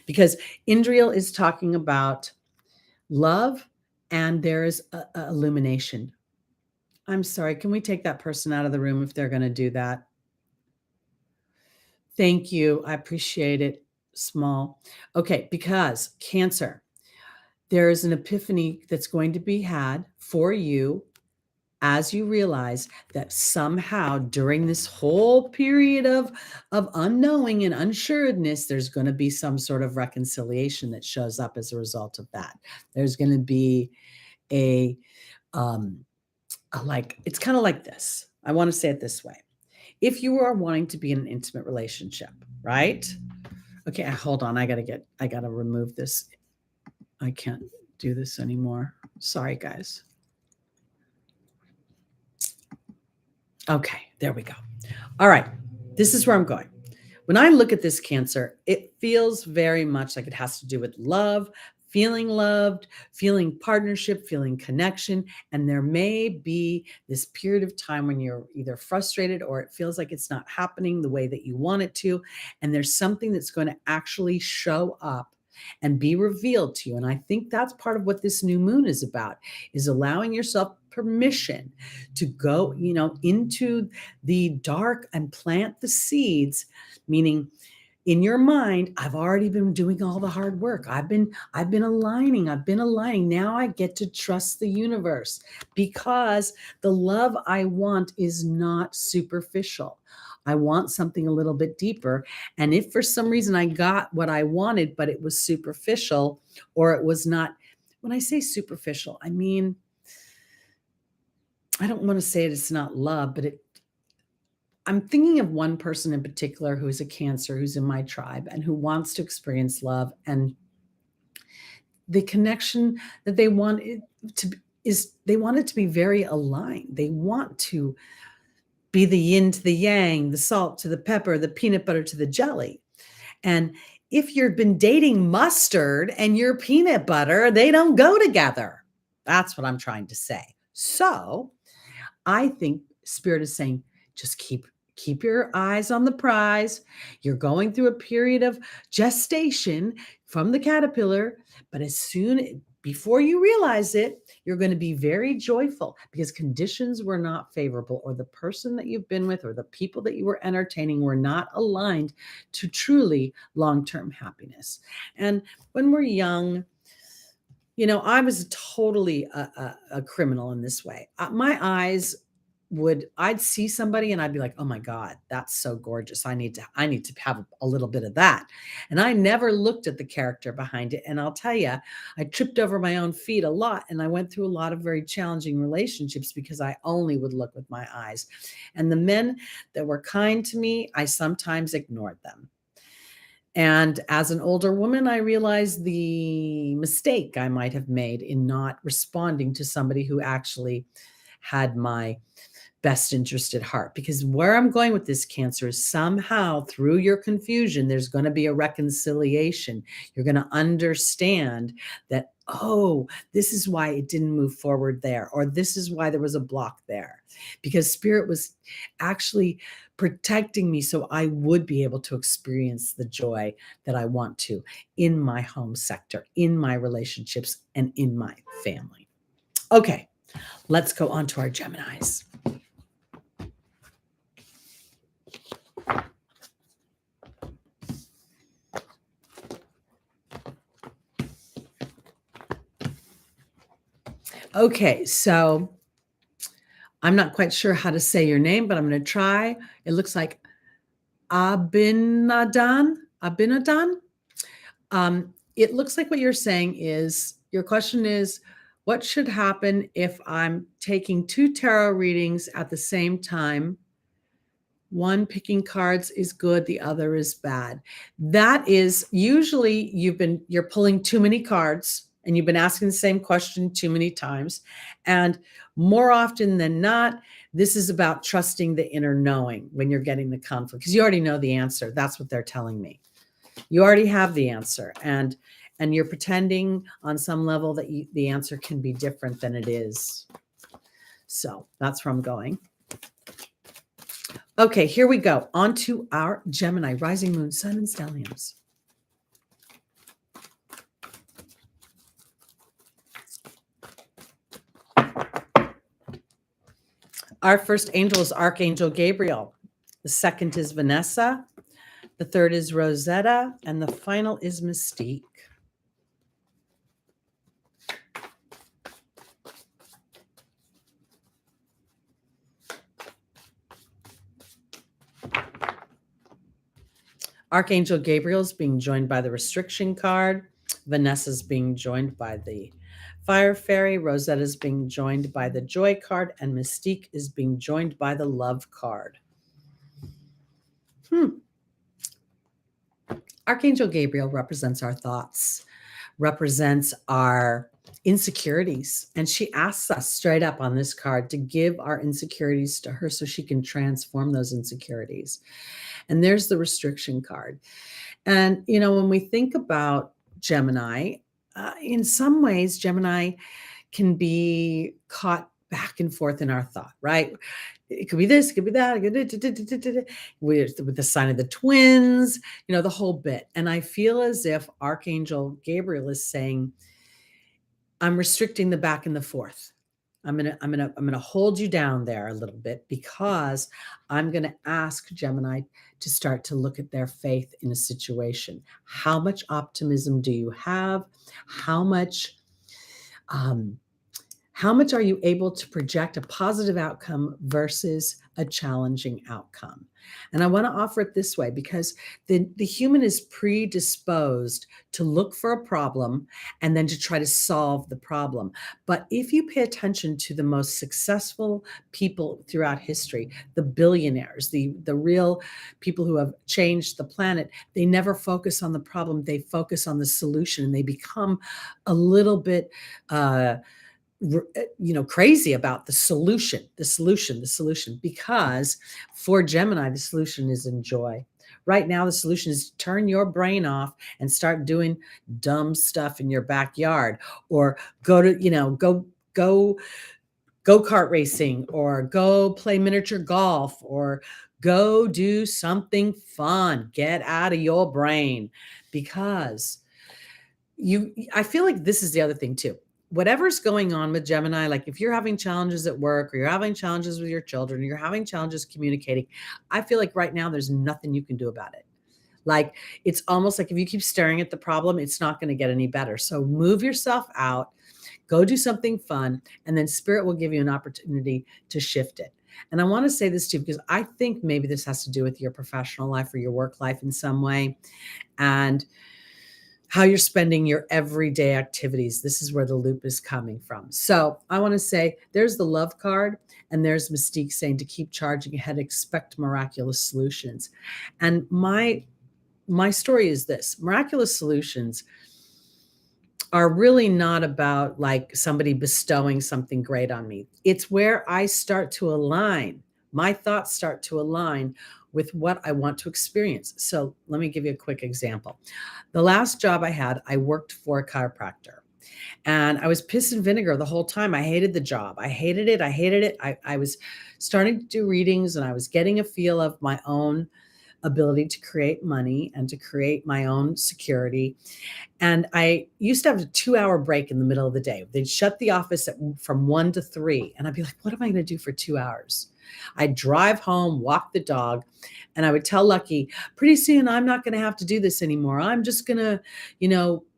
Because Indriel is talking about love and there is a illumination. I'm sorry. Can we take that person out of the room if they're going to do that? Thank you. I appreciate it. Small. Okay. Because Cancer, there is an epiphany that's going to be had for you as you realize that somehow during this whole period of unknowing and unsureness, there's going to be some sort of reconciliation that shows up as a result of that. There's going to be it's kind of like this. I want to say it this way. If you are wanting to be in an intimate relationship, right? Okay, hold on. I got to remove this. I can't do this anymore. Sorry, guys. Okay, there we go. All right, this is where I'm going. When I look at this Cancer, it feels very much like it has to do with love, feeling loved, feeling partnership, feeling connection. And there may be this period of time when you're either frustrated or it feels like it's not happening the way that you want it to. And there's something that's going to actually show up and be revealed to you. And I think that's part of what this new moon is about, is allowing yourself permission to go, into the dark and plant the seeds, meaning in your mind, I've already been doing all the hard work. I've been aligning. Now I get to trust the universe because the love I want is not superficial. I want something a little bit deeper. And if for some reason I got what I wanted, but it was superficial, or it was not, when I say superficial, I mean, I don't want to say it's not love, but I'm thinking of one person in particular who's a Cancer, who's in my tribe and who wants to experience love, and the connection that they want it to is they want it to be very aligned. They want to be the yin to the yang, the salt to the pepper, the peanut butter to the jelly. And if you've been dating mustard and you're peanut butter, they don't go together. That's what I'm trying to say. So I think Spirit is saying, just keep your eyes on the prize. You're going through a period of gestation from the caterpillar, but before you realize it, you're going to be very joyful because conditions were not favorable, or the person that you've been with or the people that you were entertaining were not aligned to truly long-term happiness. And when we're young, I was totally a criminal in this way. My eyes I'd see somebody and I'd be like, oh my God, that's so gorgeous. I need to have a little bit of that. And I never looked at the character behind it. And I'll tell you, I tripped over my own feet a lot. And I went through a lot of very challenging relationships because I only would look with my eyes. And the men that were kind to me, I sometimes ignored them. And as an older woman, I realized the mistake I might have made in not responding to somebody who actually had my best interest at heart. Because where I'm going with this, Cancer, is somehow through your confusion, there's going to be a reconciliation. You're going to understand that, oh, this is why it didn't move forward there, or this is why there was a block there, because Spirit was actually protecting me so I would be able to experience the joy that I want to in my home sector, in my relationships, and in my family. Okay, let's go on to our Geminis. Okay, so I'm not quite sure how to say your name, but I'm going to try. It looks like Abinadan. It looks like what you're saying is, your question is, what should happen if I'm taking 2 tarot readings at the same time? One picking cards is good, the other is bad. That is usually you're pulling too many cards and you've been asking the same question too many times. And more often than not, this is about trusting the inner knowing when you're getting the conflict, because you already know the answer. That's what they're telling me. You already have the answer, and you're pretending on some level that the answer can be different than it is. So that's where I'm going. Okay, here we go. On to our Gemini, rising moon, sun, and stelliums. Our first angel is Archangel Gabriel. The second is Vanessa. The third is Rosetta. And the final is Mystique. Archangel Gabriel is being joined by the restriction card. Vanessa's being joined by the Fire Fairy. Rosetta is being joined by the Joy card. And Mystique is being joined by the Love card. Archangel Gabriel represents our thoughts, represents our insecurities. And she asks us straight up on this card to give our insecurities to her so she can transform those insecurities. And there's the restriction card. And, when we think about Gemini, in some ways, Gemini can be caught back and forth in our thought, right? It could be this, it could be that, with the sign of the twins, the whole bit. And I feel as if Archangel Gabriel is saying, I'm restricting the back and the forth. I'm gonna hold you down there a little bit, because I'm gonna ask Gemini to start to look at their faith in a situation. How much optimism do you have? How much How much are you able to project a positive outcome versus a challenging outcome? And I want to offer it this way because the human is predisposed to look for a problem and then to try to solve the problem. But if you pay attention to the most successful people throughout history, the billionaires, the real people who have changed the planet, they never focus on the problem. They focus on the solution, and they become a little bit crazy about the solution, because for Gemini, the solution is enjoy. Right now, the solution is turn your brain off and start doing dumb stuff in your backyard, or go to, go-kart racing, or go play miniature golf, or go do something fun. Get out of your brain, because I feel like this is the other thing too. Whatever's going on with Gemini, like if you're having challenges at work, or you're having challenges with your children, or you're having challenges communicating, I feel like right now there's nothing you can do about it. Like, it's almost like if you keep staring at the problem, it's not going to get any better. So move yourself out, go do something fun, and then Spirit will give you an opportunity to shift it. And I want to say this too, because I think maybe this has to do with your professional life or your work life in some way, and how you're spending your everyday activities. This is where the loop is coming from. So I want to say there's the love card, and there's Mystique saying to keep charging ahead, expect miraculous solutions. And my story is this: miraculous solutions are really not about like somebody bestowing something great on me. It's where I start to align, my thoughts start to align with what I want to experience. So let me give you a quick example. The last job I had, I worked for a chiropractor, and I was piss and vinegar the whole time. I hated the job. I hated it. I was starting to do readings, and I was getting a feel of my own ability to create money and to create my own security. And I used to have a 2-hour break in the middle of the day. They'd shut the office from 1 to 3. And I'd be like, what am I going to do for 2 hours? I'd drive home, walk the dog, and I would tell Lucky, pretty soon I'm not going to have to do this anymore. I'm just going to,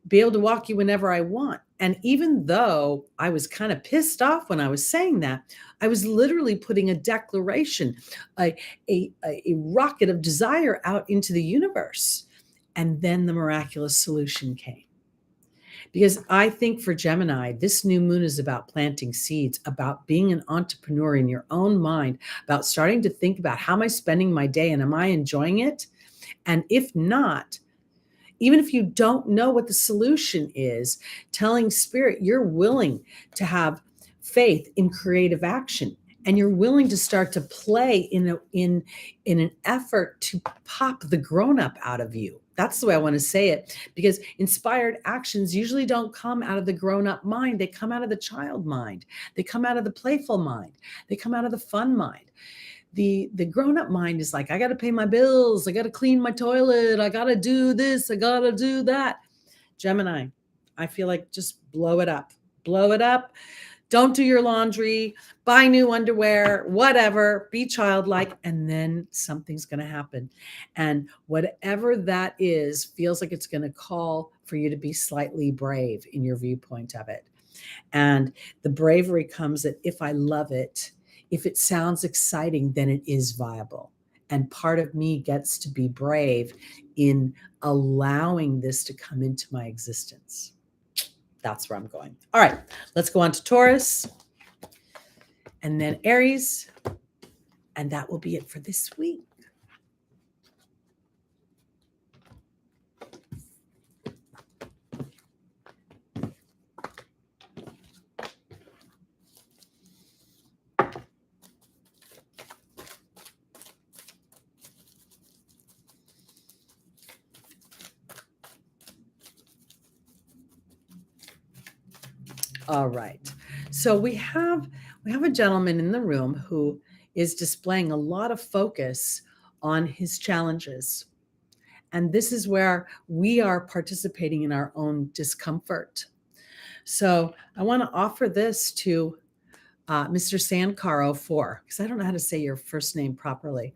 be able to walk you whenever I want. And even though I was kind of pissed off when I was saying that, I was literally putting a declaration, a rocket of desire out into the universe. And then the miraculous solution came. Because I think for Gemini, this new moon is about planting seeds, about being an entrepreneur in your own mind, about starting to think about, how am I spending my day, and am I enjoying it? And if not, even if you don't know what the solution is, telling Spirit you're willing to have faith in creative action, and you're willing to start to play in an effort to pop the grown-up out of you. That's the way I want to say it, because inspired actions usually don't come out of the grown-up mind. They come out of the child mind. They come out of the playful mind. They come out of the fun mind. The grown-up mind is like, I got to pay my bills. I got to clean my toilet. I got to do this. I got to do that. Gemini, I feel like just blow it up. Blow it up. Don't do your laundry. Buy new underwear, whatever. Be childlike, and then something's going to happen. And whatever that is feels like it's going to call for you to be slightly brave in your viewpoint of it. And the bravery comes that if I love it, if it sounds exciting, then it is viable. And part of me gets to be brave in allowing this to come into my existence. That's where I'm going. All right, let's go on to Taurus, and then Aries, and that will be it for this week. All right. So we have a gentleman in the room who is displaying a lot of focus on his challenges. And this is where we are participating in our own discomfort. So I want to offer this to Mr. Sankaro 4, because I don't know how to say your first name properly.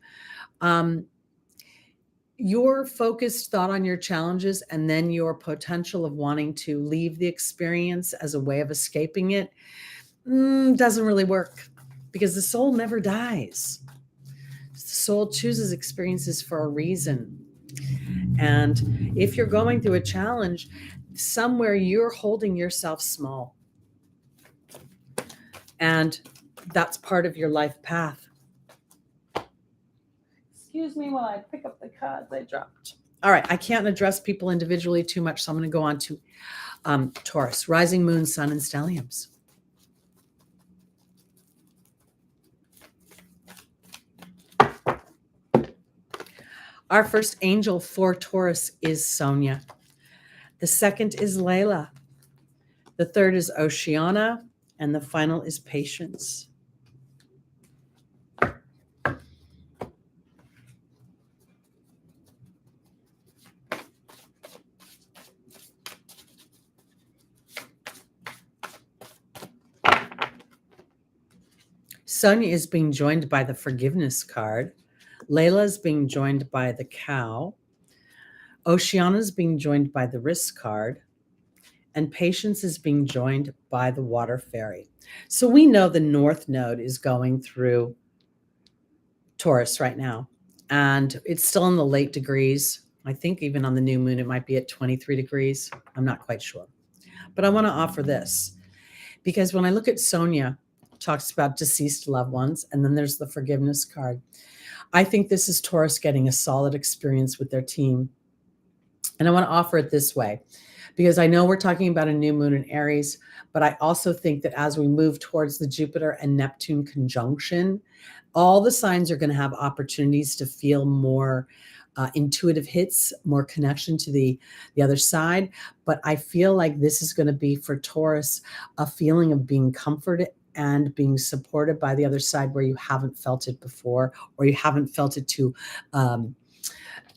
Your focused thought on your challenges, and then your potential of wanting to leave the experience as a way of escaping it. doesn't really work because the soul never dies. The soul chooses experiences for a reason. And if you're going through a challenge, somewhere you're holding yourself small. And that's part of your life path. Excuse me while I pick up the cards I dropped. All right, I can't address people individually too much, so I'm going to go on to Taurus, rising moon, sun, and stelliums. Our first angel for Taurus is Sonia. The second is Layla. The third is Oceana. And the final is Patience. Sonia is being joined by the Forgiveness card. Layla is being joined by the Cow. Oceana is being joined by the Risk card. And Patience is being joined by the Water Fairy. So we know the North Node is going through Taurus right now. And it's still in the late degrees. I think even on the new moon, it might be at 23 degrees. I'm not quite sure. But I want to offer this. Because when I look at Sonia, it talks about deceased loved ones. And then there's the Forgiveness card. I think this is Taurus getting a solid experience with their team. And I want to offer it this way. Because I know we're talking about a new moon in Aries, but I also think that as we move towards the Jupiter and Neptune conjunction, all the signs are going to have opportunities to feel more intuitive hits, more connection to the other side. But I feel like this is going to be for Taurus a feeling of being comforted and being supported by the other side where you haven't felt it before, or you haven't felt it to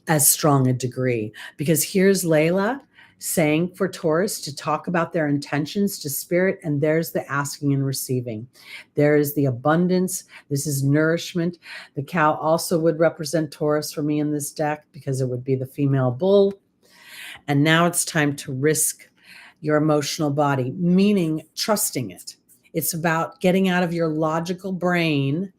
as strong a degree. Because here's Layla saying for Taurus to talk about their intentions to spirit, and there's the asking and receiving. There is the abundance. This is nourishment. The Cow also would represent Taurus for me in this deck because it would be the female bull. And now it's time to risk your emotional body, meaning trusting it. It's about getting out of your logical brain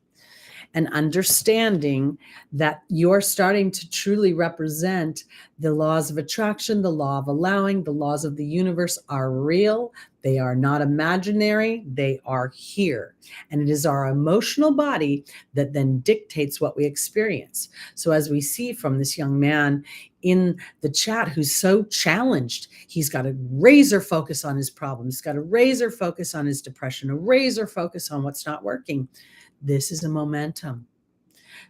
and understanding that you're starting to truly represent the laws of attraction, the law of allowing. The laws of the universe are real. They are not imaginary. They are here. And it is our emotional body that then dictates what we experience. So as we see from this young man in the chat who's so challenged, he's got a razor focus on his problems. He's got a razor focus on his depression, a razor focus on what's not working. This is a momentum.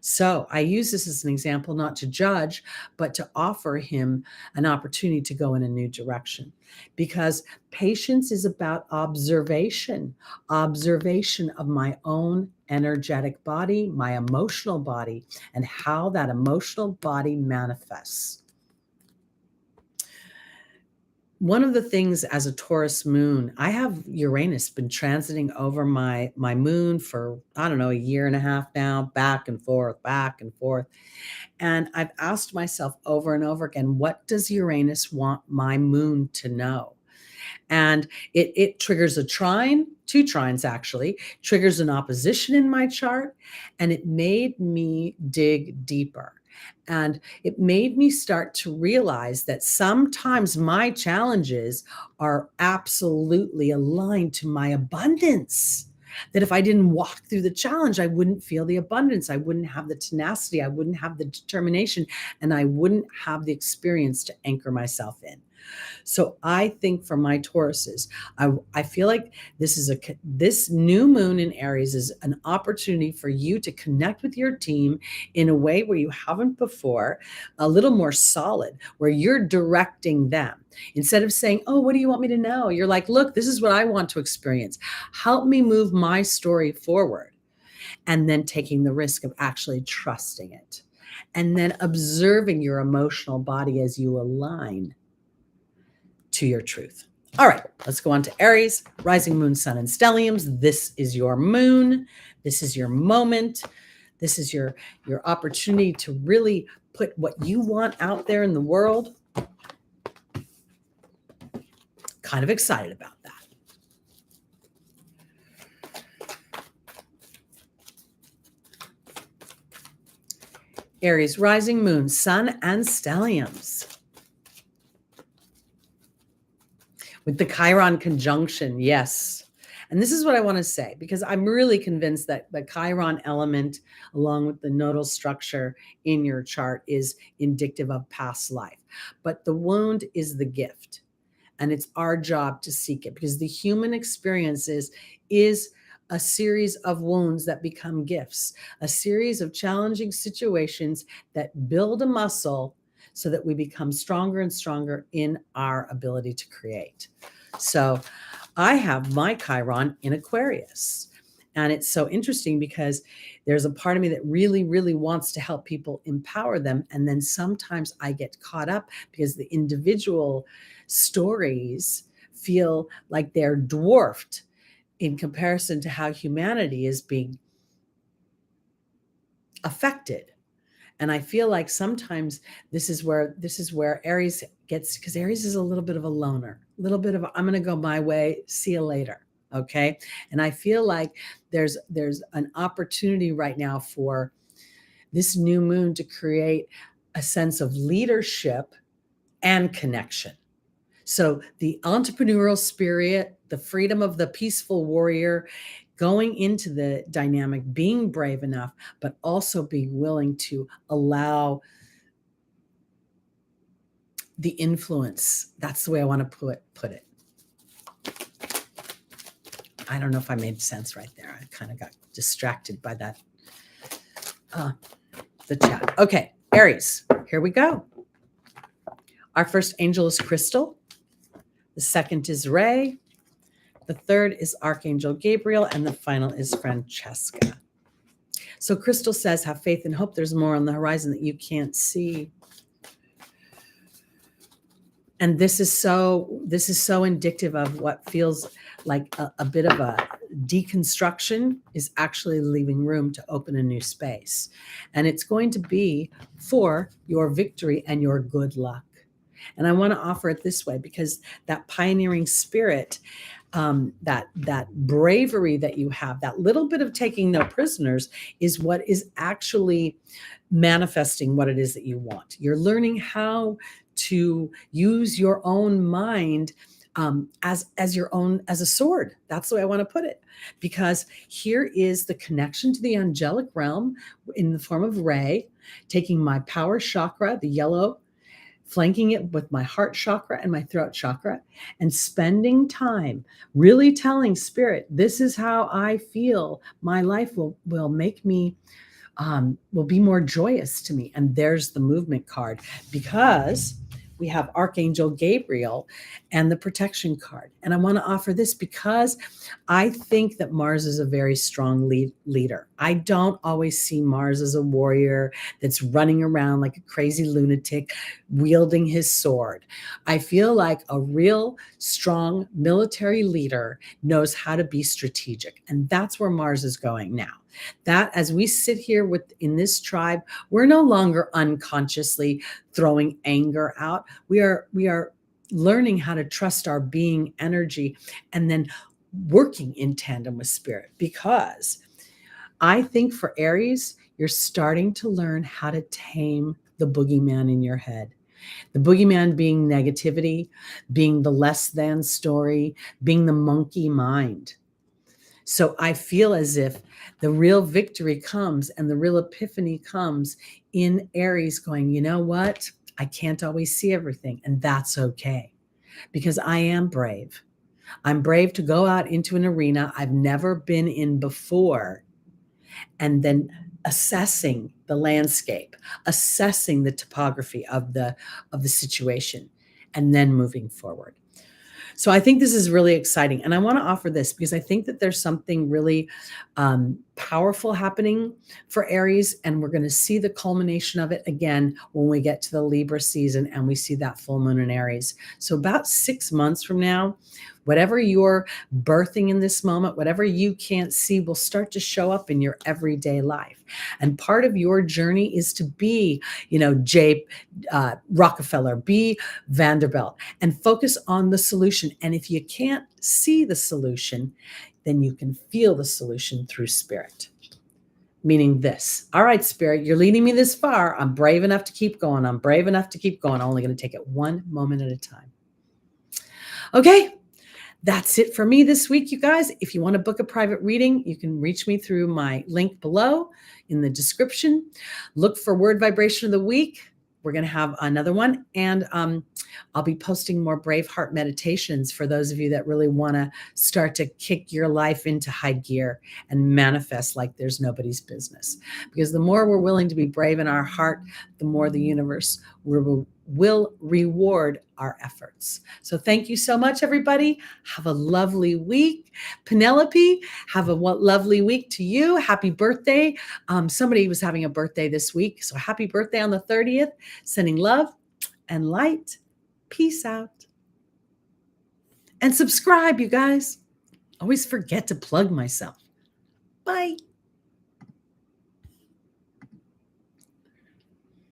So I use this as an example, not to judge, but to offer him an opportunity to go in a new direction. Because patience is about observation of my own energetic body, my emotional body, and how that emotional body manifests. One of the things as a Taurus moon, I have Uranus been transiting over my moon for, I don't know, a year and a half now, back and forth. And I've asked myself over and over again, what does Uranus want my moon to know? And it triggers a trine, two trines actually, triggers an opposition in my chart, and it made me dig deeper. And it made me start to realize that sometimes my challenges are absolutely aligned to my abundance. That if I didn't walk through the challenge, I wouldn't feel the abundance. I wouldn't have the tenacity. I wouldn't have the determination, and I wouldn't have the experience to anchor myself in. So I think for my Tauruses, I feel like this new moon in Aries is an opportunity for you to connect with your team in a way where you haven't before, a little more solid, where you're directing them. Instead of saying, oh, what do you want me to know? You're like, look, this is what I want to experience. Help me move my story forward. And then taking the risk of actually trusting it. And then observing your emotional body as you align to your truth. All right, let's go on to Aries, rising moon, sun, and stelliums. This is your moon. This is your moment. This is your opportunity to really put what you want out there in the world. Kind of excited about that. Aries, rising moon, sun, and stelliums. With the Chiron conjunction, yes. And this is what I want to say, because I'm really convinced that the Chiron element, along with the nodal structure in your chart, is indicative of past life. But the wound is the gift. And it's our job to seek it, because the human experience is a series of wounds that become gifts, a series of challenging situations that build a muscle so that we become stronger and stronger in our ability to create. So I have my Chiron in Aquarius. And it's so interesting because there's a part of me that really, really wants to help people empower them. And then sometimes I get caught up because the individual stories feel like they're dwarfed in comparison to how humanity is being affected. And I feel like sometimes this is where Aries gets, because Aries is a little bit of a loner, a little bit of I'm going to go my way, see you later. Okay. And I feel like there's an opportunity right now for this new moon to create a sense of leadership and connection. So the entrepreneurial spirit, the freedom of the peaceful warrior, going into the dynamic, being brave enough, but also being willing to allow the influence. That's the way I want to put it. I don't know if I made sense right there. I kind of got distracted by that, the chat. Okay, Aries, here we go. Our first angel is Crystal. The second is Ray. The third is Archangel Gabriel. And the final is Francesca. So Crystal says, have faith and hope. There's more on the horizon that you can't see. And this is so indicative of what feels like a bit of a deconstruction is actually leaving room to open a new space. And it's going to be for your victory and your good luck. And I want to offer it this way, because that pioneering spirit, that bravery that you have, that little bit of taking no prisoners, is what is actually manifesting what it is that you want. You're learning how to use your own mind as a sword. That's the way I want to put it, because here is the connection to the angelic realm in the form of Ray, taking my power chakra, the yellow, flanking it with my heart chakra and my throat chakra, and spending time really telling spirit, this is how I feel my life will make me, will be more joyous to me. And there's the movement card, because we have Archangel Gabriel and the protection card. And I want to offer this because I think that Mars is a very strong leader. I don't always see Mars as a warrior that's running around like a crazy lunatic wielding his sword. I feel like a real strong military leader knows how to be strategic. And that's where Mars is going now. That as we sit here in this tribe, we're no longer unconsciously throwing anger out. We are learning how to trust our being energy and then working in tandem with spirit. Because I think for Aries, you're starting to learn how to tame the boogeyman in your head. The boogeyman being negativity, being the less than story, being the monkey mind. So I feel as if the real victory comes and the real epiphany comes in Aries going, you know what? I can't always see everything, and that's okay, because I am brave. I'm brave to go out into an arena I've never been in before, and then assessing the landscape, assessing the topography of the situation, and then moving forward. So I think this is really exciting. And I want to offer this because I think that there's something really powerful happening for Aries. And we're going to see the culmination of it again when we get to the Libra season and we see that full moon in Aries. So about 6 months from now, whatever you're birthing in this moment, whatever you can't see will start to show up in your everyday life. And part of your journey is to be, J. Rockefeller, be Vanderbilt, and focus on the solution. And if you can't see the solution, then you can feel the solution through spirit. meaning this. All right, Spirit, you're leading me this far. I'm brave enough to keep going. I'm brave enough to keep going. I'm only going to take it one moment at a time. Okay, that's it for me this week, you guys. If you want to book a private reading, you can reach me through my link below in the description. Look for Word Vibration of the Week. We're going to have another one. And I'll be posting more Braveheart meditations for those of you that really want to start to kick your life into high gear and manifest like there's nobody's business. Because the more we're willing to be brave in our heart, the more the universe will reward our efforts. So thank you so much, everybody. Have a lovely week. Penelope, have a lovely week to you. Happy birthday. Somebody was having a birthday this week. So happy birthday on the 30th. Sending love and light. Peace out. And subscribe, you guys. Always forget to plug myself. Bye.